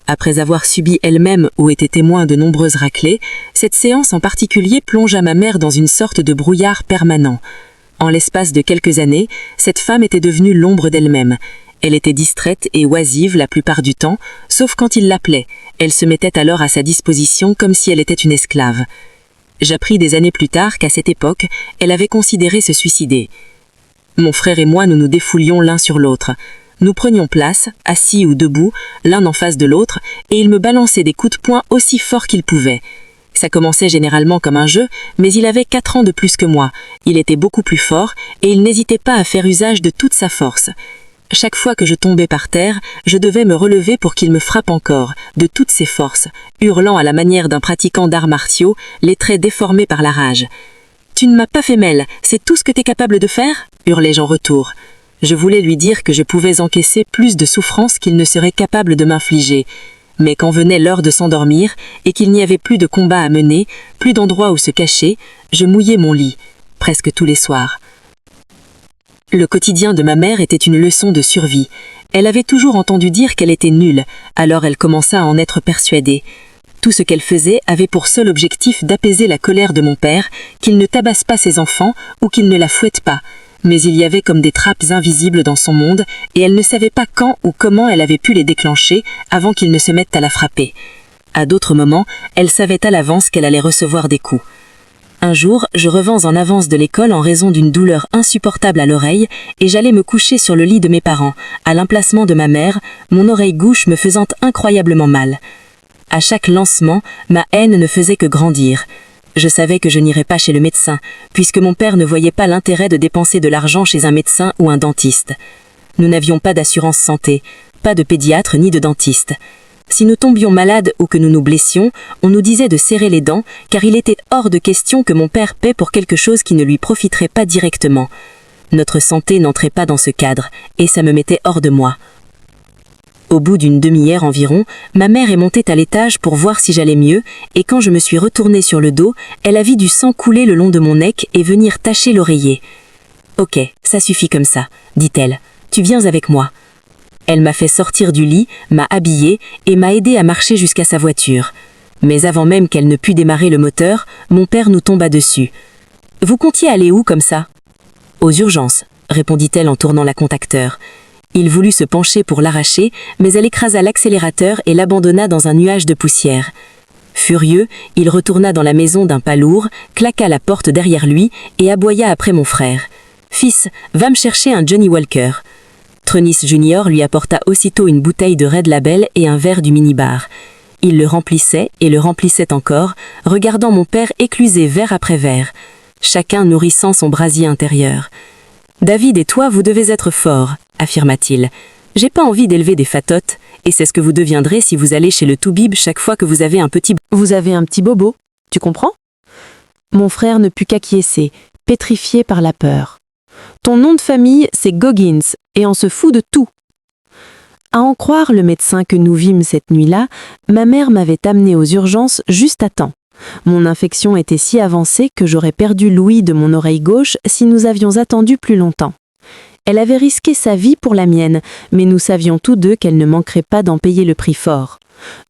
Après avoir subi elle-même ou été témoin de nombreuses raclées, cette séance en particulier plongea ma mère dans une sorte de brouillard permanent. En l'espace de quelques années, cette femme était devenue l'ombre d'elle-même. Elle était distraite et oisive la plupart du temps, sauf quand il l'appelait. Elle se mettait alors à sa disposition comme si elle était une esclave. J'appris des années plus tard qu'à cette époque, elle avait considéré se suicider. Mon frère et moi, nous nous défoulions l'un sur l'autre. Nous prenions place, assis ou debout, l'un en face de l'autre, et il me balançait des coups de poing aussi forts qu'il pouvait. Ça commençait généralement comme un jeu, mais il avait 4 ans de plus que moi. Il était beaucoup plus fort, et il n'hésitait pas à faire usage de toute sa force. Chaque fois que je tombais par terre, je devais me relever pour qu'il me frappe encore, de toutes ses forces, hurlant à la manière d'un pratiquant d'arts martiaux, les traits déformés par la rage. « Tu ne m'as pas fait mal, c'est tout ce que t'es capable de faire ?» hurlai-je en retour. Je voulais lui dire que je pouvais encaisser plus de souffrance qu'il ne serait capable de m'infliger. Mais quand venait l'heure de s'endormir et qu'il n'y avait plus de combat à mener, plus d'endroit où se cacher, je mouillais mon lit, presque tous les soirs. Le quotidien de ma mère était une leçon de survie. Elle avait toujours entendu dire qu'elle était nulle, alors elle commença à en être persuadée. Tout ce qu'elle faisait avait pour seul objectif d'apaiser la colère de mon père, qu'il ne tabasse pas ses enfants ou qu'il ne la fouette pas. Mais il y avait comme des trappes invisibles dans son monde, et elle ne savait pas quand ou comment elle avait pu les déclencher avant qu'il ne se mette à la frapper. À d'autres moments, elle savait à l'avance qu'elle allait recevoir des coups. Un jour, je revins en avance de l'école en raison d'une douleur insupportable à l'oreille, et j'allais me coucher sur le lit de mes parents, à l'emplacement de ma mère, mon oreille gauche me faisant incroyablement mal. À chaque lancement, ma haine ne faisait que grandir. Je savais que je n'irais pas chez le médecin, puisque mon père ne voyait pas l'intérêt de dépenser de l'argent chez un médecin ou un dentiste. Nous n'avions pas d'assurance santé, pas de pédiatre ni de dentiste. Si nous tombions malades ou que nous nous blessions, on nous disait de serrer les dents, car il était hors de question que mon père paie pour quelque chose qui ne lui profiterait pas directement. Notre santé n'entrait pas dans ce cadre, et ça me mettait hors de moi. Au bout d'une demi-heure environ, ma mère est montée à l'étage pour voir si j'allais mieux, et quand je me suis retournée sur le dos, elle a vu du sang couler le long de mon neck et venir tacher l'oreiller. « Ok, ça suffit comme ça, dit-elle. Tu viens avec moi. » Elle m'a fait sortir du lit, m'a habillée et m'a aidé à marcher jusqu'à sa voiture. Mais avant même qu'elle ne pût démarrer le moteur, mon père nous tomba dessus. « Vous comptiez aller où comme ça ?»« Aux urgences, » répondit-elle en tournant la contacteur. Il voulut se pencher pour l'arracher, mais elle écrasa l'accélérateur et l'abandonna dans un nuage de poussière. Furieux, il retourna dans la maison d'un pas lourd, claqua la porte derrière lui et aboya après mon frère. « Fils, va me chercher un Johnny Walker. » Trenis Junior lui apporta aussitôt une bouteille de Red Label et un verre du minibar. Il le remplissait et le remplissait encore, regardant mon père écluser verre après verre, chacun nourrissant son brasier intérieur. « David et toi, vous devez être forts, » affirma-t-il. « J'ai pas envie d'élever des fatottes, et c'est ce que vous deviendrez si vous allez chez le toubib chaque fois que vous avez un petit... » Vous avez un petit bobo, tu comprends? Mon frère ne put qu'acquiescer, pétrifié par la peur. Ton nom de famille, c'est Goggins, et on se fout de tout. À en croire le médecin que nous vîmes cette nuit-là, ma mère m'avait amené aux urgences juste à temps. Mon infection était si avancée que j'aurais perdu l'ouïe de mon oreille gauche si nous avions attendu plus longtemps. Elle avait risqué sa vie pour la mienne, mais nous savions tous deux qu'elle ne manquerait pas d'en payer le prix fort.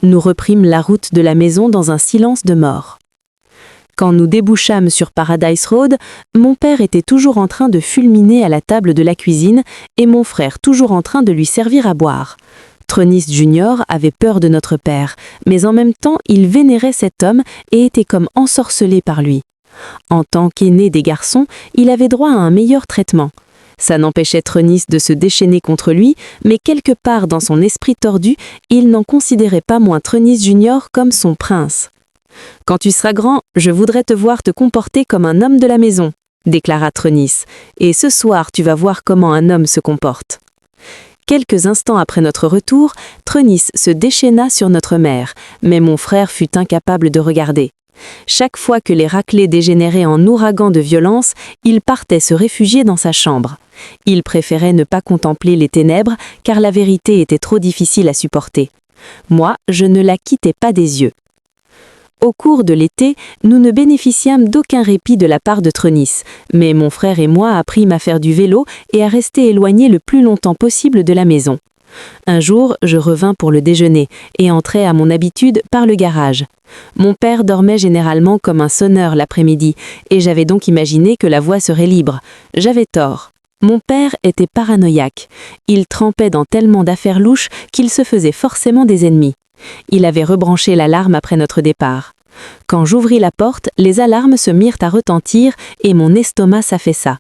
Nous reprîmes la route de la maison dans un silence de mort. Quand nous débouchâmes sur Paradise Road, mon père était toujours en train de fulminer à la table de la cuisine et mon frère toujours en train de lui servir à boire. Trenis Junior avait peur de notre père, mais en même temps il vénérait cet homme et était comme ensorcelé par lui. En tant qu'aîné des garçons, il avait droit à un meilleur traitement. Ça n'empêchait Trenis de se déchaîner contre lui, mais quelque part dans son esprit tordu, il n'en considérait pas moins Trenis Junior comme son prince. « Quand tu seras grand, je voudrais te voir te comporter comme un homme de la maison, » déclara Trenis, « et ce soir tu vas voir comment un homme se comporte. » Quelques instants après notre retour, Trenis se déchaîna sur notre mère, mais mon frère fut incapable de regarder. Chaque fois que les raclées dégénéraient en ouragan de violence, il partait se réfugier dans sa chambre. Il préférait ne pas contempler les ténèbres, car la vérité était trop difficile à supporter. Moi, je ne la quittais pas des yeux. Au cours de l'été, nous ne bénéficiâmes d'aucun répit de la part de Trenis, mais mon frère et moi apprîmes à faire du vélo et à rester éloignés le plus longtemps possible de la maison. Un jour, je revins pour le déjeuner et entrai à mon habitude par le garage. Mon père dormait généralement comme un sonneur l'après-midi, et j'avais donc imaginé que la voie serait libre. J'avais tort. Mon père était paranoïaque. Il trempait dans tellement d'affaires louches qu'il se faisait forcément des ennemis. Il avait rebranché l'alarme après notre départ. Quand j'ouvris la porte, les alarmes se mirent à retentir et mon estomac s'affaissa.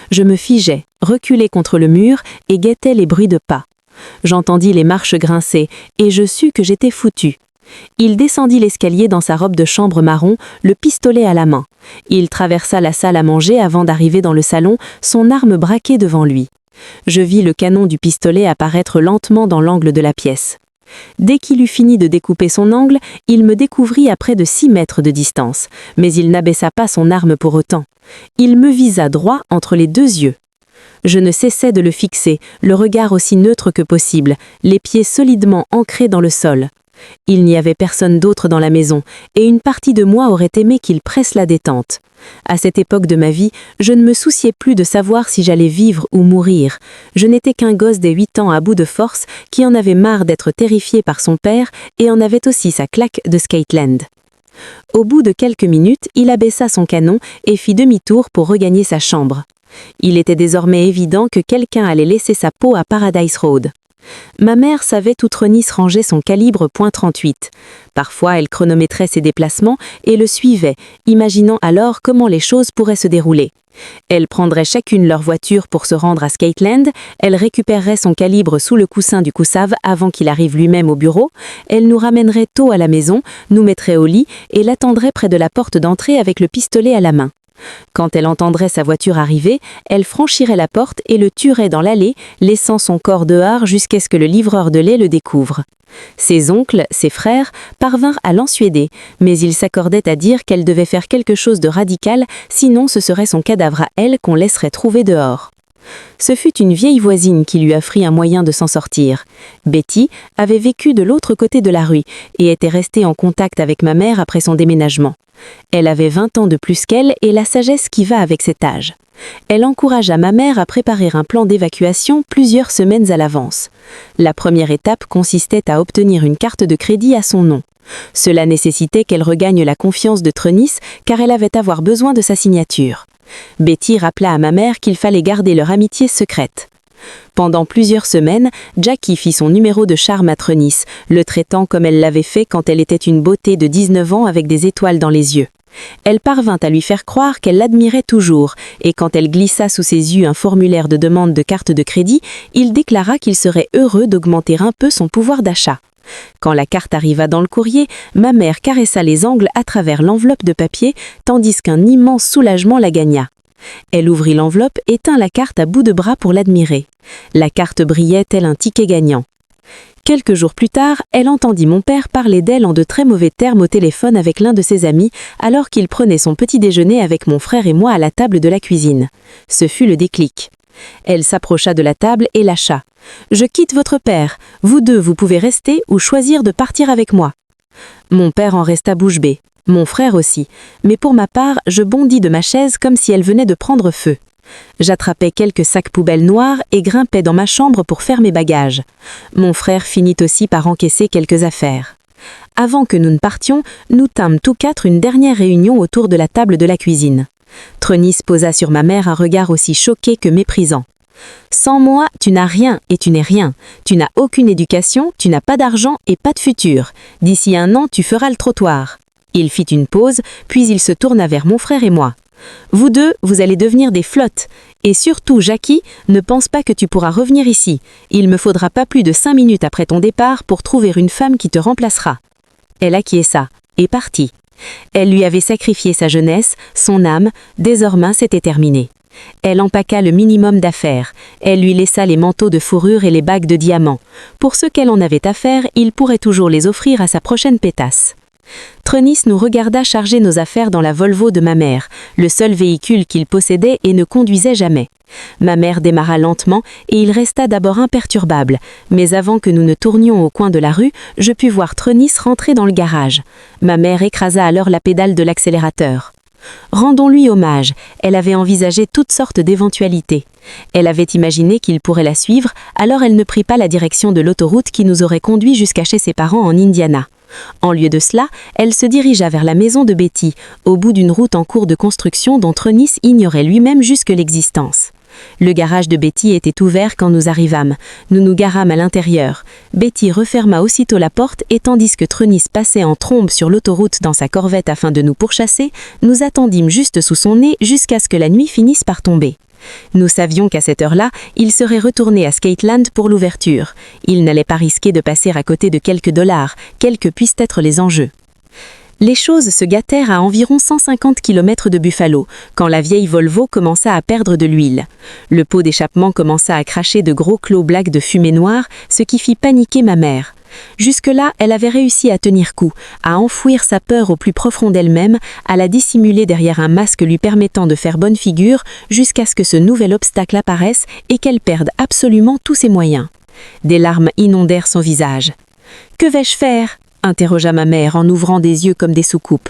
Je me figeais, reculai contre le mur et guettais les bruits de pas. J'entendis les marches grincer et je sus que j'étais foutu. Il descendit l'escalier dans sa robe de chambre marron, le pistolet à la main. Il traversa la salle à manger avant d'arriver dans le salon, son arme braquée devant lui. Je vis le canon du pistolet apparaître lentement dans l'angle de la pièce. Dès qu'il eut fini de découper son angle, il me découvrit à près de 6 mètres de distance, mais il n'abaissa pas son arme pour autant. Il me visa droit entre les 2 yeux. Je ne cessais de le fixer, le regard aussi neutre que possible, les pieds solidement ancrés dans le sol. Il n'y avait personne d'autre dans la maison, et une partie de moi aurait aimé qu'il presse la détente. À cette époque de ma vie, je ne me souciais plus de savoir si j'allais vivre ou mourir. Je n'étais qu'un gosse des 8 ans à bout de force qui en avait marre d'être terrifié par son père et en avait aussi sa claque de Skateland. Au bout de quelques minutes, il abaissa son canon et fit demi-tour pour regagner sa chambre. Il était désormais évident que quelqu'un allait laisser sa peau à Paradise Road. Ma mère savait où Trenis rangeait son calibre .38. Parfois, elle chronométrait ses déplacements et le suivait, imaginant alors comment les choses pourraient se dérouler. Elles prendraient chacune leur voiture pour se rendre à Skateland, elle récupérerait son calibre sous le coussin du coussave avant qu'il arrive lui-même au bureau, elle nous ramènerait tôt à la maison, nous mettrait au lit et l'attendrait près de la porte d'entrée avec le pistolet à la main. Quand elle entendrait sa voiture arriver, elle franchirait la porte et le tuerait dans l'allée, laissant son corps dehors jusqu'à ce que le livreur de lait le découvre. Ses oncles, ses frères, parvinrent à l'ensuéder, mais ils s'accordaient à dire qu'elle devait faire quelque chose de radical, sinon ce serait son cadavre à elle qu'on laisserait trouver dehors. Ce fut une vieille voisine qui lui offrit un moyen de s'en sortir. Betty avait vécu de l'autre côté de la rue et était restée en contact avec ma mère après son déménagement. Elle avait 20 ans de plus qu'elle et la sagesse qui va avec cet âge. Elle encouragea ma mère à préparer un plan d'évacuation plusieurs semaines à l'avance. La première étape consistait à obtenir une carte de crédit à son nom. Cela nécessitait qu'elle regagne la confiance de Trenis car elle avait avoir besoin de sa signature. Betty rappela à ma mère qu'il fallait garder leur amitié secrète. Pendant plusieurs semaines, Jackie fit son numéro de charme à Trenis, le traitant comme elle l'avait fait quand elle était une beauté de 19 ans avec des étoiles dans les yeux. Elle parvint à lui faire croire qu'elle l'admirait toujours, et quand elle glissa sous ses yeux un formulaire de demande de carte de crédit, il déclara qu'il serait heureux d'augmenter un peu son pouvoir d'achat. Quand la carte arriva dans le courrier, ma mère caressa les angles à travers l'enveloppe de papier, tandis qu'un immense soulagement la gagna. Elle ouvrit l'enveloppe et tint la carte à bout de bras pour l'admirer. La carte brillait tel un ticket gagnant. Quelques jours plus tard, elle entendit mon père parler d'elle en de très mauvais termes au téléphone avec l'un de ses amis, alors qu'il prenait son petit déjeuner avec mon frère et moi à la table de la cuisine. Ce fut le déclic. Elle s'approcha de la table et lâcha. « Je quitte votre père. Vous deux, vous pouvez rester ou choisir de partir avec moi. » Mon père en resta bouche bée. Mon frère aussi. Mais pour ma part, je bondis de ma chaise comme si elle venait de prendre feu. J'attrapais quelques sacs poubelles noirs et grimpais dans ma chambre pour faire mes bagages. Mon frère finit aussi par encaisser quelques affaires. Avant que nous ne partions, nous tînmes tous quatre une dernière réunion autour de la table de la cuisine. Trenis posa sur ma mère un regard aussi choqué que méprisant. « Sans moi, tu n'as rien et tu n'es rien. Tu n'as aucune éducation, tu n'as pas d'argent et pas de futur. D'ici 1 an, tu feras le trottoir. » Il fit une pause, puis il se tourna vers mon frère et moi. « Vous deux, vous allez devenir des flottes. Et surtout, Jackie, ne pense pas que tu pourras revenir ici. Il me faudra pas plus de 5 minutes après ton départ pour trouver une femme qui te remplacera. » Elle acquiesça et partit. Elle lui avait sacrifié sa jeunesse, son âme, désormais c'était terminé. Elle empaqua le minimum d'affaires. Elle lui laissa les manteaux de fourrure et les bagues de diamants. Pour ce qu'elle en avait à faire, il pourrait toujours les offrir à sa prochaine pétasse. Trenis nous regarda charger nos affaires dans la Volvo de ma mère, le seul véhicule qu'il possédait et ne conduisait jamais. Ma mère démarra lentement et il resta d'abord imperturbable, mais avant que nous ne tournions au coin de la rue, je pus voir Trenis rentrer dans le garage. Ma mère écrasa alors la pédale de l'accélérateur. Rendons-lui hommage, elle avait envisagé toutes sortes d'éventualités. Elle avait imaginé qu'il pourrait la suivre, alors elle ne prit pas la direction de l'autoroute qui nous aurait conduits jusqu'à chez ses parents en Indiana. En lieu de cela, elle se dirigea vers la maison de Betty, au bout d'une route en cours de construction dont Trenis ignorait lui-même jusque l'existence. Le garage de Betty était ouvert quand nous arrivâmes. Nous nous garâmes à l'intérieur. Betty referma aussitôt la porte et tandis que Trenis passait en trombe sur l'autoroute dans sa corvette afin de nous pourchasser, nous attendîmes juste sous son nez jusqu'à ce que la nuit finisse par tomber. Nous savions qu'à cette heure-là, il serait retourné à Skateland pour l'ouverture. Il n'allait pas risquer de passer à côté de quelques dollars, quels que puissent être les enjeux. Les choses se gâtèrent à environ 150 km de Buffalo, quand la vieille Volvo commença à perdre de l'huile. Le pot d'échappement commença à cracher de gros clots blagues de fumée noire, ce qui fit paniquer ma mère. Jusque-là, elle avait réussi à tenir coup, à enfouir sa peur au plus profond d'elle-même, à la dissimuler derrière un masque lui permettant de faire bonne figure, jusqu'à ce que ce nouvel obstacle apparaisse et qu'elle perde absolument tous ses moyens. Des larmes inondèrent son visage. « Que vais-je faire ?» interrogea ma mère en ouvrant des yeux comme des soucoupes.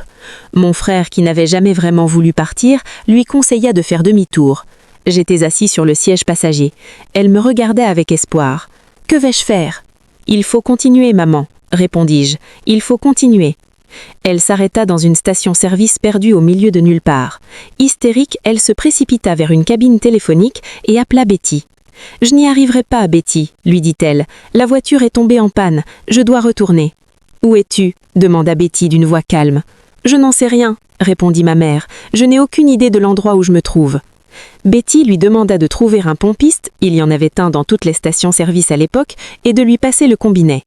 Mon frère, qui n'avait jamais vraiment voulu partir, lui conseilla de faire demi-tour. J'étais assis sur le siège passager. Elle me regardait avec espoir. « Que vais-je faire ?»« Il faut continuer, maman, » répondis-je. « Il faut continuer. » Elle s'arrêta dans une station-service perdue au milieu de nulle part. Hystérique, elle se précipita vers une cabine téléphonique et appela Betty. « Je n'y arriverai pas, Betty, » lui dit-elle. « La voiture est tombée en panne. Je dois retourner. » « Où es-tu » demanda Betty d'une voix calme. « Je n'en sais rien, » répondit ma mère. « Je n'ai aucune idée de l'endroit où je me trouve. » Betty lui demanda de trouver un pompiste, il y en avait un dans toutes les stations-service à l'époque, et de lui passer le combiné.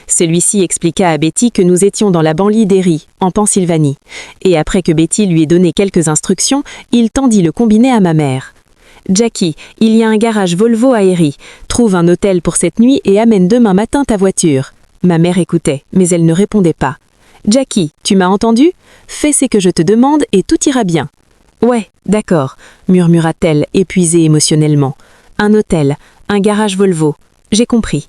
Celui-ci expliqua à Betty que nous étions dans la banlieue d'Erie, en Pennsylvanie. Et après que Betty lui ait donné quelques instructions, il tendit le combiné à ma mère. « Jackie, il y a un garage Volvo à Erie. Trouve un hôtel pour cette nuit et amène demain matin ta voiture. » Ma mère écoutait, mais elle ne répondait pas. « Jackie, tu m'as entendu ? Fais ce que je te demande et tout ira bien. »« Ouais, d'accord, » murmura-t-elle, épuisée émotionnellement. Un hôtel, un garage Volvo. J'ai compris.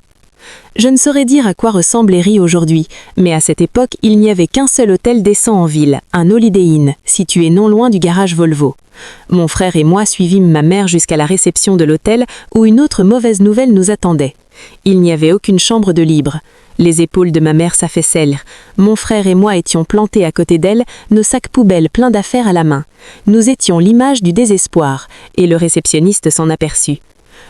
Je ne saurais dire à quoi ressemble Erie aujourd'hui, mais à cette époque, il n'y avait qu'un seul hôtel décent en ville, un Holiday Inn, situé non loin du garage Volvo. Mon frère et moi suivîmes ma mère jusqu'à la réception de l'hôtel où une autre mauvaise nouvelle nous attendait. Il n'y avait aucune chambre de libre. Les épaules de ma mère s'affaissèrent. Mon frère et moi étions plantés à côté d'elle, nos sacs poubelles pleins d'affaires à la main. Nous étions l'image du désespoir, et le réceptionniste s'en aperçut.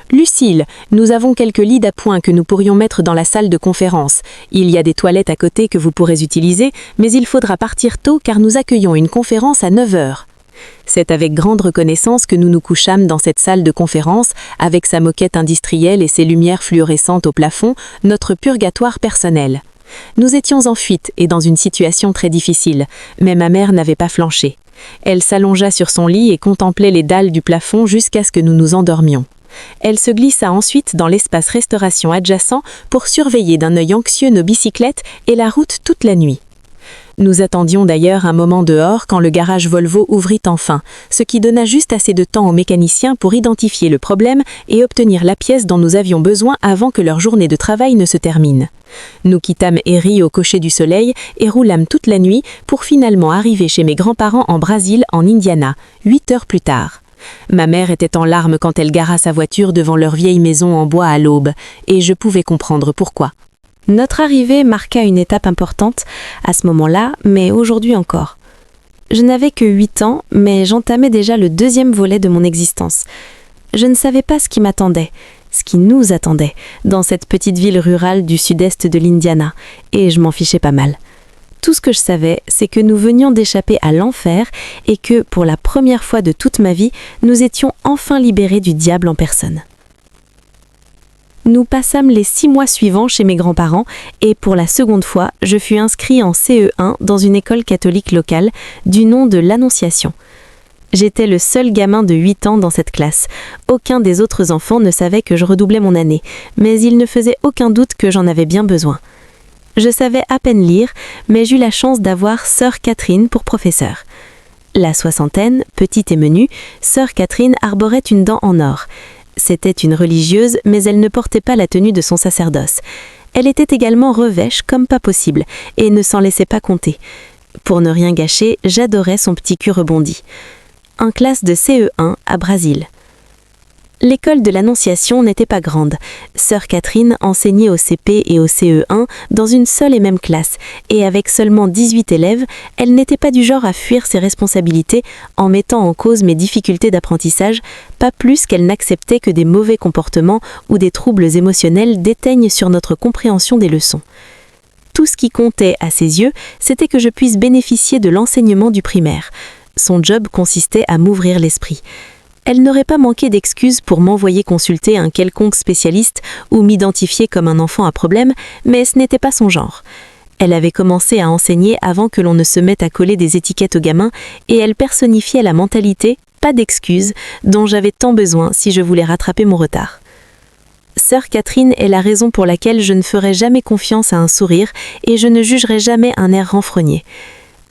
« Lucille, nous avons quelques lits d'appoint que nous pourrions mettre dans la salle de conférence. Il y a des toilettes à côté que vous pourrez utiliser, mais il faudra partir tôt car nous accueillons une conférence à 9 heures. » C'est avec grande reconnaissance que nous nous couchâmes dans cette salle de conférence, avec sa moquette industrielle et ses lumières fluorescentes au plafond, notre purgatoire personnel. Nous étions en fuite et dans une situation très difficile, mais ma mère n'avait pas flanché. Elle s'allongea sur son lit et contemplait les dalles du plafond jusqu'à ce que nous nous endormions. Elle se glissa ensuite dans l'espace restauration adjacent pour surveiller d'un œil anxieux nos bicyclettes et la route toute la nuit. Nous attendions d'ailleurs un moment dehors quand le garage Volvo ouvrit enfin, ce qui donna juste assez de temps aux mécaniciens pour identifier le problème et obtenir la pièce dont nous avions besoin avant que leur journée de travail ne se termine. Nous quittâmes Erie au cocher du soleil et roulâmes toute la nuit pour finalement arriver chez mes grands-parents en Brésil, en Indiana, 8 heures plus tard. Ma mère était en larmes quand elle gara sa voiture devant leur vieille maison en bois à l'aube, et je pouvais comprendre pourquoi. Notre arrivée marqua une étape importante à ce moment-là, mais aujourd'hui encore. Je n'avais que 8 ans, mais j'entamais déjà le 2e volet de mon existence. Je ne savais pas ce qui m'attendait, ce qui nous attendait, dans cette petite ville rurale du sud-est de l'Indiana, et je m'en fichais pas mal. Tout ce que je savais, c'est que nous venions d'échapper à l'enfer et que, pour la première fois de toute ma vie, nous étions enfin libérés du diable en personne. Nous passâmes les 6 mois suivants chez mes grands-parents et pour la seconde fois, je fus inscrit en CE1 dans une école catholique locale du nom de l'Annonciation. J'étais le seul gamin de 8 ans dans cette classe. Aucun des autres enfants ne savait que je redoublais mon année, mais il ne faisait aucun doute que j'en avais bien besoin. Je savais à peine lire, mais j'eus la chance d'avoir Sœur Catherine pour professeure. La soixantaine, petite et menue, Sœur Catherine arborait une dent en or. C'était une religieuse, mais elle ne portait pas la tenue de son sacerdoce. Elle était également revêche comme pas possible, et ne s'en laissait pas compter. Pour ne rien gâcher, j'adorais son petit cul rebondi. En classe de CE1 à Brésil. L'école de l'Annonciation n'était pas grande. Sœur Catherine enseignait au CP et au CE1 dans une seule et même classe, et avec seulement 18 élèves, elle n'était pas du genre à fuir ses responsabilités en mettant en cause mes difficultés d'apprentissage, pas plus qu'elle n'acceptait que des mauvais comportements ou des troubles émotionnels déteignent sur notre compréhension des leçons. Tout ce qui comptait à ses yeux, c'était que je puisse bénéficier de l'enseignement du primaire. Son job consistait à m'ouvrir l'esprit. Elle n'aurait pas manqué d'excuses pour m'envoyer consulter un quelconque spécialiste ou m'identifier comme un enfant à problème, mais ce n'était pas son genre. Elle avait commencé à enseigner avant que l'on ne se mette à coller des étiquettes aux gamins et elle personnifiait la mentalité « pas d'excuses » dont j'avais tant besoin si je voulais rattraper mon retard. Sœur Catherine est la raison pour laquelle je ne ferai jamais confiance à un sourire et je ne jugerai jamais un air renfrogné.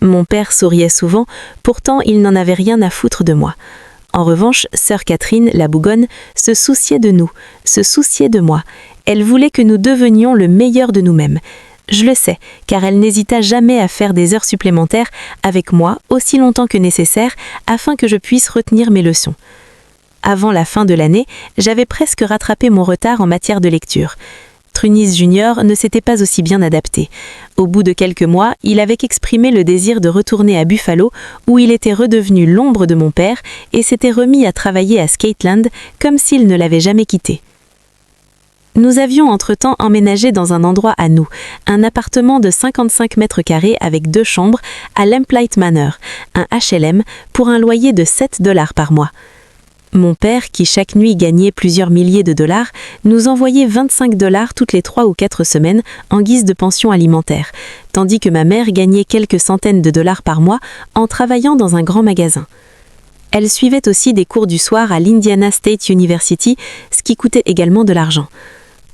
Mon père souriait souvent, pourtant il n'en avait rien à foutre de moi. En revanche, Sœur Catherine, la bougonne, se souciait de nous, se souciait de moi. Elle voulait que nous devenions le meilleur de nous-mêmes. Je le sais, car elle n'hésita jamais à faire des heures supplémentaires avec moi, aussi longtemps que nécessaire, afin que je puisse retenir mes leçons. Avant la fin de l'année, j'avais presque rattrapé mon retard en matière de lecture. Trunis Junior ne s'était pas aussi bien adapté. Au bout de quelques mois, il avait exprimé le désir de retourner à Buffalo, où il était redevenu l'ombre de mon père et s'était remis à travailler à Skateland comme s'il ne l'avait jamais quitté. Nous avions entre-temps emménagé dans un endroit à nous, un appartement de 55 mètres carrés avec 2 chambres à Lamplight Manor, un HLM, pour un loyer de $7 par mois. Mon père, qui chaque nuit gagnait plusieurs milliers de dollars, nous envoyait $25 toutes les 3 ou 4 semaines en guise de pension alimentaire, tandis que ma mère gagnait quelques centaines de dollars par mois en travaillant dans un grand magasin. Elle suivait aussi des cours du soir à l'Indiana State University, ce qui coûtait également de l'argent.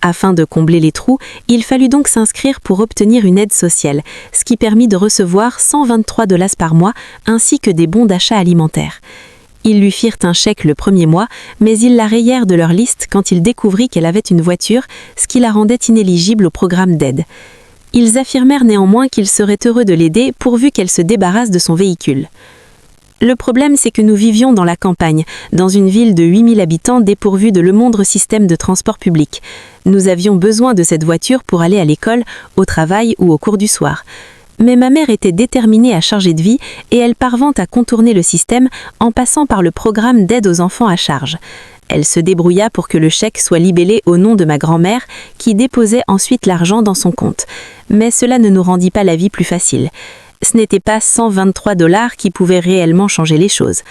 Afin de combler les trous, il fallut donc s'inscrire pour obtenir une aide sociale, ce qui permit de recevoir $123 par mois ainsi que des bons d'achat alimentaire. Ils lui firent un chèque le premier mois, mais ils la rayèrent de leur liste quand ils découvrirent qu'elle avait une voiture, ce qui la rendait inéligible au programme d'aide. Ils affirmèrent néanmoins qu'ils seraient heureux de l'aider pourvu qu'elle se débarrasse de son véhicule. Le problème, c'est que nous vivions dans la campagne, dans une ville de 8000 habitants dépourvue de le moindre système de transport public. Nous avions besoin de cette voiture pour aller à l'école, au travail ou au cours du soir. Mais ma mère était déterminée à changer de vie et elle parvint à contourner le système en passant par le programme d'aide aux enfants à charge. Elle se débrouilla pour que le chèque soit libellé au nom de ma grand-mère qui déposait ensuite l'argent dans son compte. Mais cela ne nous rendit pas la vie plus facile. Ce n'était pas 123 $ qui pouvaient réellement changer les choses.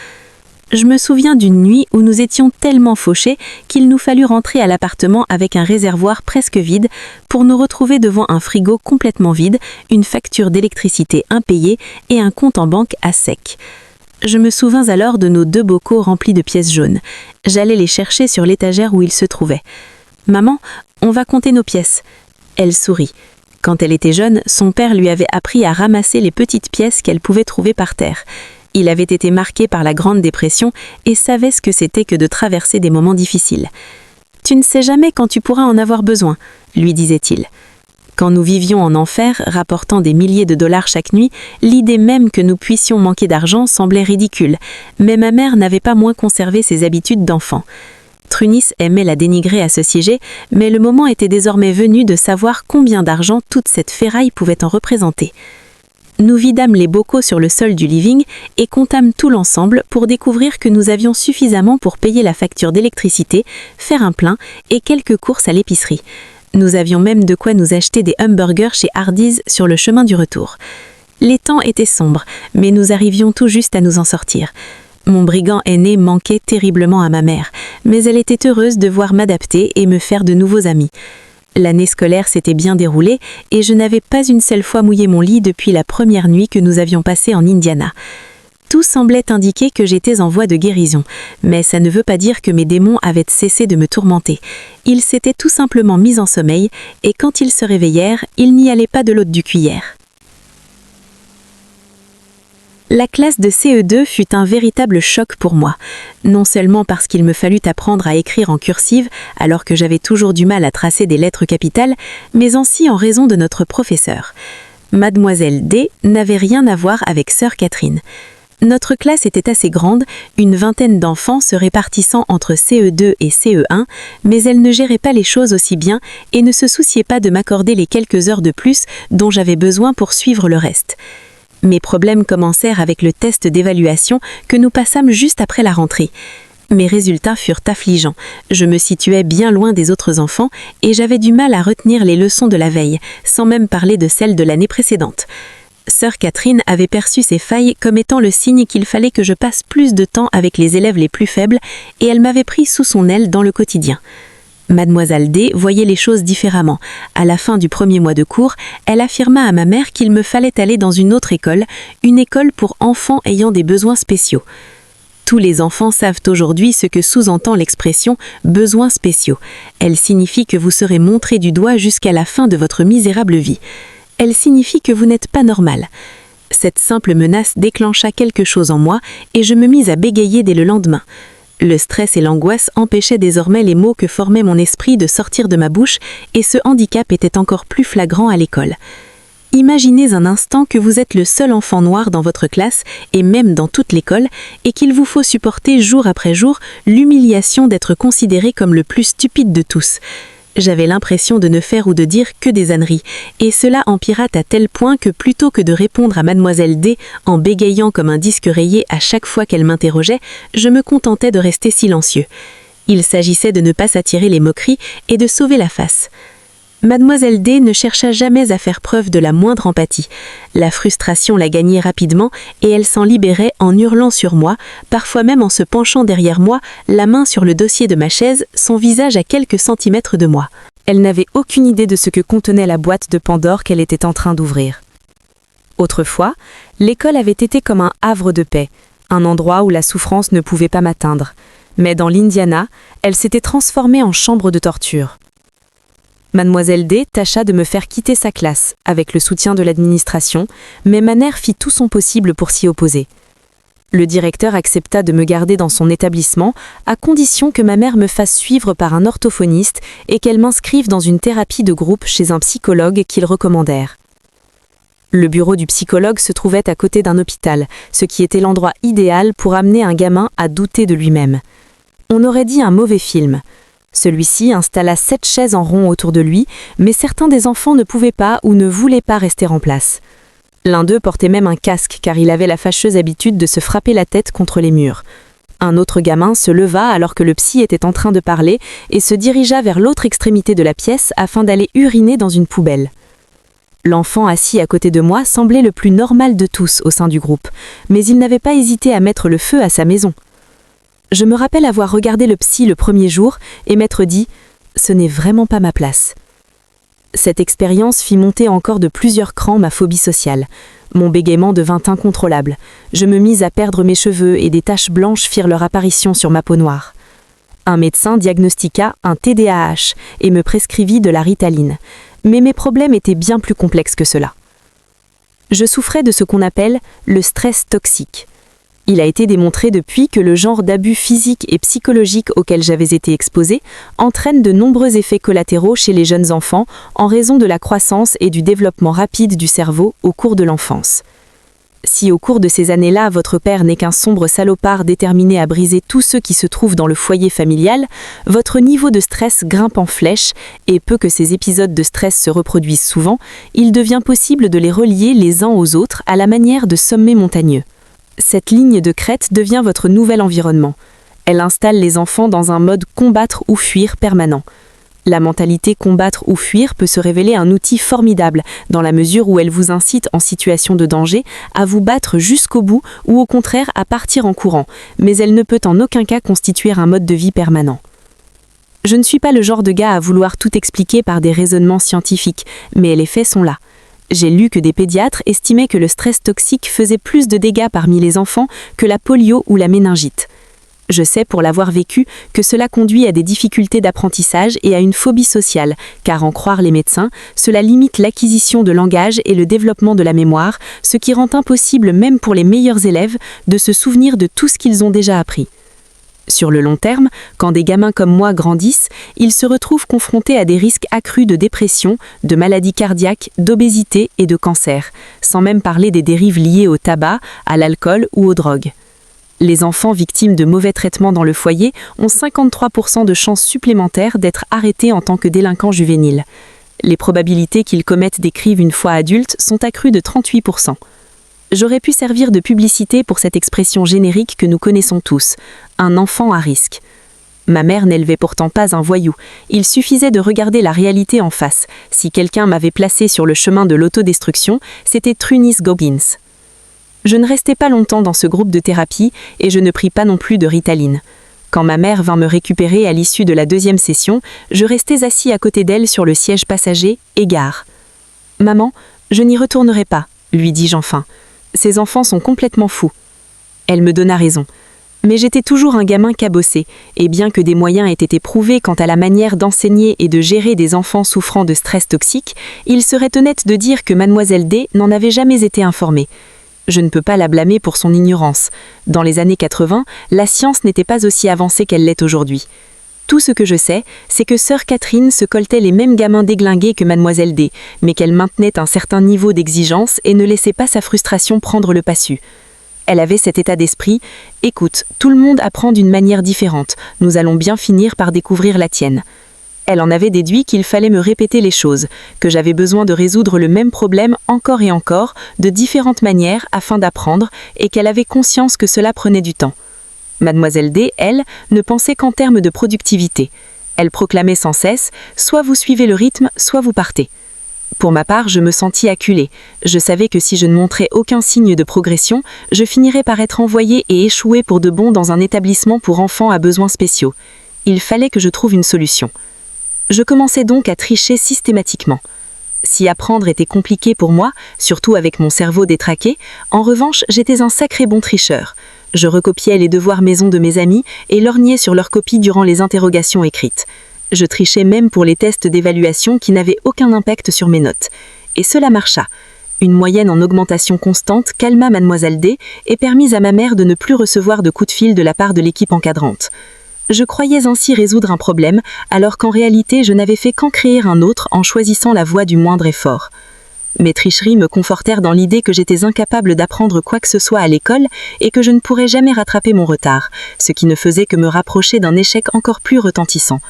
Je me souviens d'une nuit où nous étions tellement fauchés qu'il nous fallut rentrer à l'appartement avec un réservoir presque vide pour nous retrouver devant un frigo complètement vide, une facture d'électricité impayée et un compte en banque à sec. Je me souvins alors de nos 2 bocaux remplis de pièces jaunes. J'allais les chercher sur l'étagère où ils se trouvaient. « Maman, on va compter nos pièces. » Elle sourit. Quand elle était jeune, son père lui avait appris à ramasser les petites pièces qu'elle pouvait trouver par terre. Il avait été marqué par la Grande Dépression et savait ce que c'était que de traverser des moments difficiles. « Tu ne sais jamais quand tu pourras en avoir besoin », lui disait-il. Quand nous vivions en enfer, rapportant des milliers de dollars chaque nuit, l'idée même que nous puissions manquer d'argent semblait ridicule, mais ma mère n'avait pas moins conservé ses habitudes d'enfant. Trunis aimait la dénigrer à ce sujet, mais le moment était désormais venu de savoir combien d'argent toute cette ferraille pouvait en représenter. Nous vidâmes les bocaux sur le sol du living et comptâmes tout l'ensemble pour découvrir que nous avions suffisamment pour payer la facture d'électricité, faire un plein et quelques courses à l'épicerie. Nous avions même de quoi nous acheter des hamburgers chez Hardee's sur le chemin du retour. Les temps étaient sombres, mais nous arrivions tout juste à nous en sortir. Mon brigand aîné manquait terriblement à ma mère, mais elle était heureuse de voir m'adapter et me faire de nouveaux amis. L'année scolaire s'était bien déroulée et je n'avais pas une seule fois mouillé mon lit depuis la première nuit que nous avions passée en Indiana. Tout semblait indiquer que j'étais en voie de guérison, mais ça ne veut pas dire que mes démons avaient cessé de me tourmenter. Ils s'étaient tout simplement mis en sommeil et quand ils se réveillèrent, ils n'y allaient pas de l'autre du cuillère. La classe de CE2 fut un véritable choc pour moi, non seulement parce qu'il me fallut apprendre à écrire en cursive alors que j'avais toujours du mal à tracer des lettres capitales, mais aussi en raison de notre professeur. Mademoiselle D n'avait rien à voir avec sœur Catherine. Notre classe était assez grande, une vingtaine d'enfants se répartissant entre CE2 et CE1, mais elle ne gérait pas les choses aussi bien et ne se souciait pas de m'accorder les quelques heures de plus dont j'avais besoin pour suivre le reste. Mes problèmes commencèrent avec le test d'évaluation que nous passâmes juste après la rentrée. Mes résultats furent affligeants. Je me situais bien loin des autres enfants et j'avais du mal à retenir les leçons de la veille, sans même parler de celles de l'année précédente. Sœur Catherine avait perçu ces failles comme étant le signe qu'il fallait que je passe plus de temps avec les élèves les plus faibles et elle m'avait pris sous son aile dans le quotidien. Mademoiselle D voyait les choses différemment. À la fin du premier mois de cours, elle affirma à ma mère qu'il me fallait aller dans une autre école, une école pour enfants ayant des besoins spéciaux. Tous les enfants savent aujourd'hui ce que sous-entend l'expression « besoins spéciaux ». Elle signifie que vous serez montré du doigt jusqu'à la fin de votre misérable vie. Elle signifie que vous n'êtes pas normal. Cette simple menace déclencha quelque chose en moi et je me mis à bégayer dès le lendemain. Le stress et l'angoisse empêchaient désormais les mots que formait mon esprit de sortir de ma bouche et ce handicap était encore plus flagrant à l'école. Imaginez un instant que vous êtes le seul enfant noir dans votre classe et même dans toute l'école et qu'il vous faut supporter jour après jour l'humiliation d'être considéré comme le plus stupide de tous. J'avais l'impression de ne faire ou de dire que des âneries, et cela empira à tel point que plutôt que de répondre à Mademoiselle D en bégayant comme un disque rayé à chaque fois qu'elle m'interrogeait, je me contentais de rester silencieux. Il s'agissait de ne pas s'attirer les moqueries et de sauver la face. Mademoiselle D ne chercha jamais à faire preuve de la moindre empathie. La frustration la gagnait rapidement et elle s'en libérait en hurlant sur moi, parfois même en se penchant derrière moi, la main sur le dossier de ma chaise, son visage à quelques centimètres de moi. Elle n'avait aucune idée de ce que contenait la boîte de Pandore qu'elle était en train d'ouvrir. Autrefois, l'école avait été comme un havre de paix, un endroit où la souffrance ne pouvait pas m'atteindre. Mais dans l'Indiana, elle s'était transformée en chambre de torture. Mademoiselle D tâcha de me faire quitter sa classe, avec le soutien de l'administration, mais ma mère fit tout son possible pour s'y opposer. Le directeur accepta de me garder dans son établissement, à condition que ma mère me fasse suivre par un orthophoniste et qu'elle m'inscrive dans une thérapie de groupe chez un psychologue qu'ils recommandèrent. Le bureau du psychologue se trouvait à côté d'un hôpital, ce qui était l'endroit idéal pour amener un gamin à douter de lui-même. On aurait dit un mauvais film. Celui-ci installa 7 chaises en rond autour de lui, mais certains des enfants ne pouvaient pas ou ne voulaient pas rester en place. L'un d'eux portait même un casque car il avait la fâcheuse habitude de se frapper la tête contre les murs. Un autre gamin se leva alors que le psy était en train de parler et se dirigea vers l'autre extrémité de la pièce afin d'aller uriner dans une poubelle. L'enfant assis à côté de moi semblait le plus normal de tous au sein du groupe, mais il n'avait pas hésité à mettre le feu à sa maison. Je me rappelle avoir regardé le psy le premier jour et m'être dit « ce n'est vraiment pas ma place ». Cette expérience fit monter encore de plusieurs crans ma phobie sociale. Mon bégaiement devint incontrôlable. Je me mis à perdre mes cheveux et des taches blanches firent leur apparition sur ma peau noire. Un médecin diagnostiqua un TDAH et me prescrivit de la Ritaline. Mais mes problèmes étaient bien plus complexes que cela. Je souffrais de ce qu'on appelle le stress toxique. Il a été démontré depuis que le genre d'abus physiques et psychologiques auxquels j'avais été exposée entraîne de nombreux effets collatéraux chez les jeunes enfants en raison de la croissance et du développement rapide du cerveau au cours de l'enfance. Si au cours de ces années-là, votre père n'est qu'un sombre salopard déterminé à briser tous ceux qui se trouvent dans le foyer familial, votre niveau de stress grimpe en flèche et peu que ces épisodes de stress se reproduisent souvent, il devient possible de les relier les uns aux autres à la manière de sommets montagneux. Cette ligne de crête devient votre nouvel environnement. Elle installe les enfants dans un mode combattre ou fuir permanent. La mentalité combattre ou fuir peut se révéler un outil formidable dans la mesure où elle vous incite en situation de danger à vous battre jusqu'au bout ou au contraire à partir en courant, mais elle ne peut en aucun cas constituer un mode de vie permanent. Je ne suis pas le genre de gars à vouloir tout expliquer par des raisonnements scientifiques, mais les faits sont là. J'ai lu que des pédiatres estimaient que le stress toxique faisait plus de dégâts parmi les enfants que la polio ou la méningite. Je sais pour l'avoir vécu que cela conduit à des difficultés d'apprentissage et à une phobie sociale, car en croire les médecins, cela limite l'acquisition de langage et le développement de la mémoire, ce qui rend impossible même pour les meilleurs élèves de se souvenir de tout ce qu'ils ont déjà appris. Sur le long terme, quand des gamins comme moi grandissent, ils se retrouvent confrontés à des risques accrus de dépression, de maladies cardiaques, d'obésité et de cancer, sans même parler des dérives liées au tabac, à l'alcool ou aux drogues. Les enfants victimes de mauvais traitements dans le foyer ont 53% de chances supplémentaires d'être arrêtés en tant que délinquants juvéniles. Les probabilités qu'ils commettent des crimes une fois adultes sont accrues de 38%. J'aurais pu servir de publicité pour cette expression générique que nous connaissons tous, un enfant à risque. Ma mère n'élevait pourtant pas un voyou, il suffisait de regarder la réalité en face. Si quelqu'un m'avait placé sur le chemin de l'autodestruction, c'était Trunis Goggins. Je ne restai pas longtemps dans ce groupe de thérapie et je ne pris pas non plus de Ritaline. Quand ma mère vint me récupérer à l'issue de la 2e session, je restais assis à côté d'elle sur le siège passager, égare. « Maman, je n'y retournerai pas », lui dis-je enfin. « Ces enfants sont complètement fous. » Elle me donna raison. Mais j'étais toujours un gamin cabossé, et bien que des moyens aient été prouvés quant à la manière d'enseigner et de gérer des enfants souffrant de stress toxique, il serait honnête de dire que Mademoiselle D n'en avait jamais été informée. Je ne peux pas la blâmer pour son ignorance. Dans les années 80, la science n'était pas aussi avancée qu'elle l'est aujourd'hui. Tout ce que je sais, c'est que sœur Catherine se coltait les mêmes gamins déglingués que Mademoiselle D, mais qu'elle maintenait un certain niveau d'exigence et ne laissait pas sa frustration prendre le pas su. Elle avait cet état d'esprit « Écoute, tout le monde apprend d'une manière différente, nous allons bien finir par découvrir la tienne ». Elle en avait déduit qu'il fallait me répéter les choses, que j'avais besoin de résoudre le même problème encore et encore, de différentes manières afin d'apprendre, et qu'elle avait conscience que cela prenait du temps. Mademoiselle D, elle, ne pensait qu'en termes de productivité. Elle proclamait sans cesse « soit vous suivez le rythme, soit vous partez ». Pour ma part, je me sentis acculée. Je savais que si je ne montrais aucun signe de progression, je finirais par être envoyée et échouée pour de bon dans un établissement pour enfants à besoins spéciaux. Il fallait que je trouve une solution. Je commençais donc à tricher systématiquement. Si apprendre était compliqué pour moi, surtout avec mon cerveau détraqué, en revanche, j'étais un sacré bon tricheur. Je recopiais les devoirs maison de mes amis et lorgnais sur leurs copies durant les interrogations écrites. Je trichais même pour les tests d'évaluation qui n'avaient aucun impact sur mes notes. Et cela marcha. Une moyenne en augmentation constante calma Mademoiselle D et permit à ma mère de ne plus recevoir de coups de fil de la part de l'équipe encadrante. Je croyais ainsi résoudre un problème, alors qu'en réalité je n'avais fait qu'en créer un autre en choisissant la voie du moindre effort. Mes tricheries me confortèrent dans l'idée que j'étais incapable d'apprendre quoi que ce soit à l'école et que je ne pourrais jamais rattraper mon retard, ce qui ne faisait que me rapprocher d'un échec encore plus retentissant.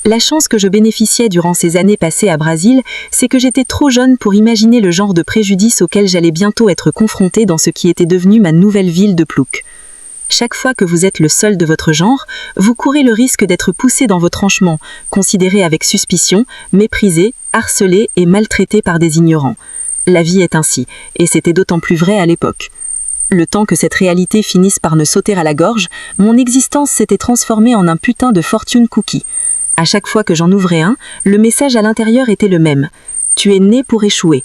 La chance que je bénéficiais durant ces années passées à Brésil, c'est que j'étais trop jeune pour imaginer le genre de préjudice auquel j'allais bientôt être confrontée dans ce qui était devenu ma nouvelle ville de Plouc. Chaque fois que vous êtes le seul de votre genre, vous courez le risque d'être poussé dans vos tranchements, considéré avec suspicion, méprisé, harcelé et maltraité par des ignorants. La vie est ainsi, et c'était d'autant plus vrai à l'époque. Le temps que cette réalité finisse par me sauter à la gorge, mon existence s'était transformée en un putain de fortune cookie. À chaque fois que j'en ouvrais un, le message à l'intérieur était le même. Tu es né pour échouer.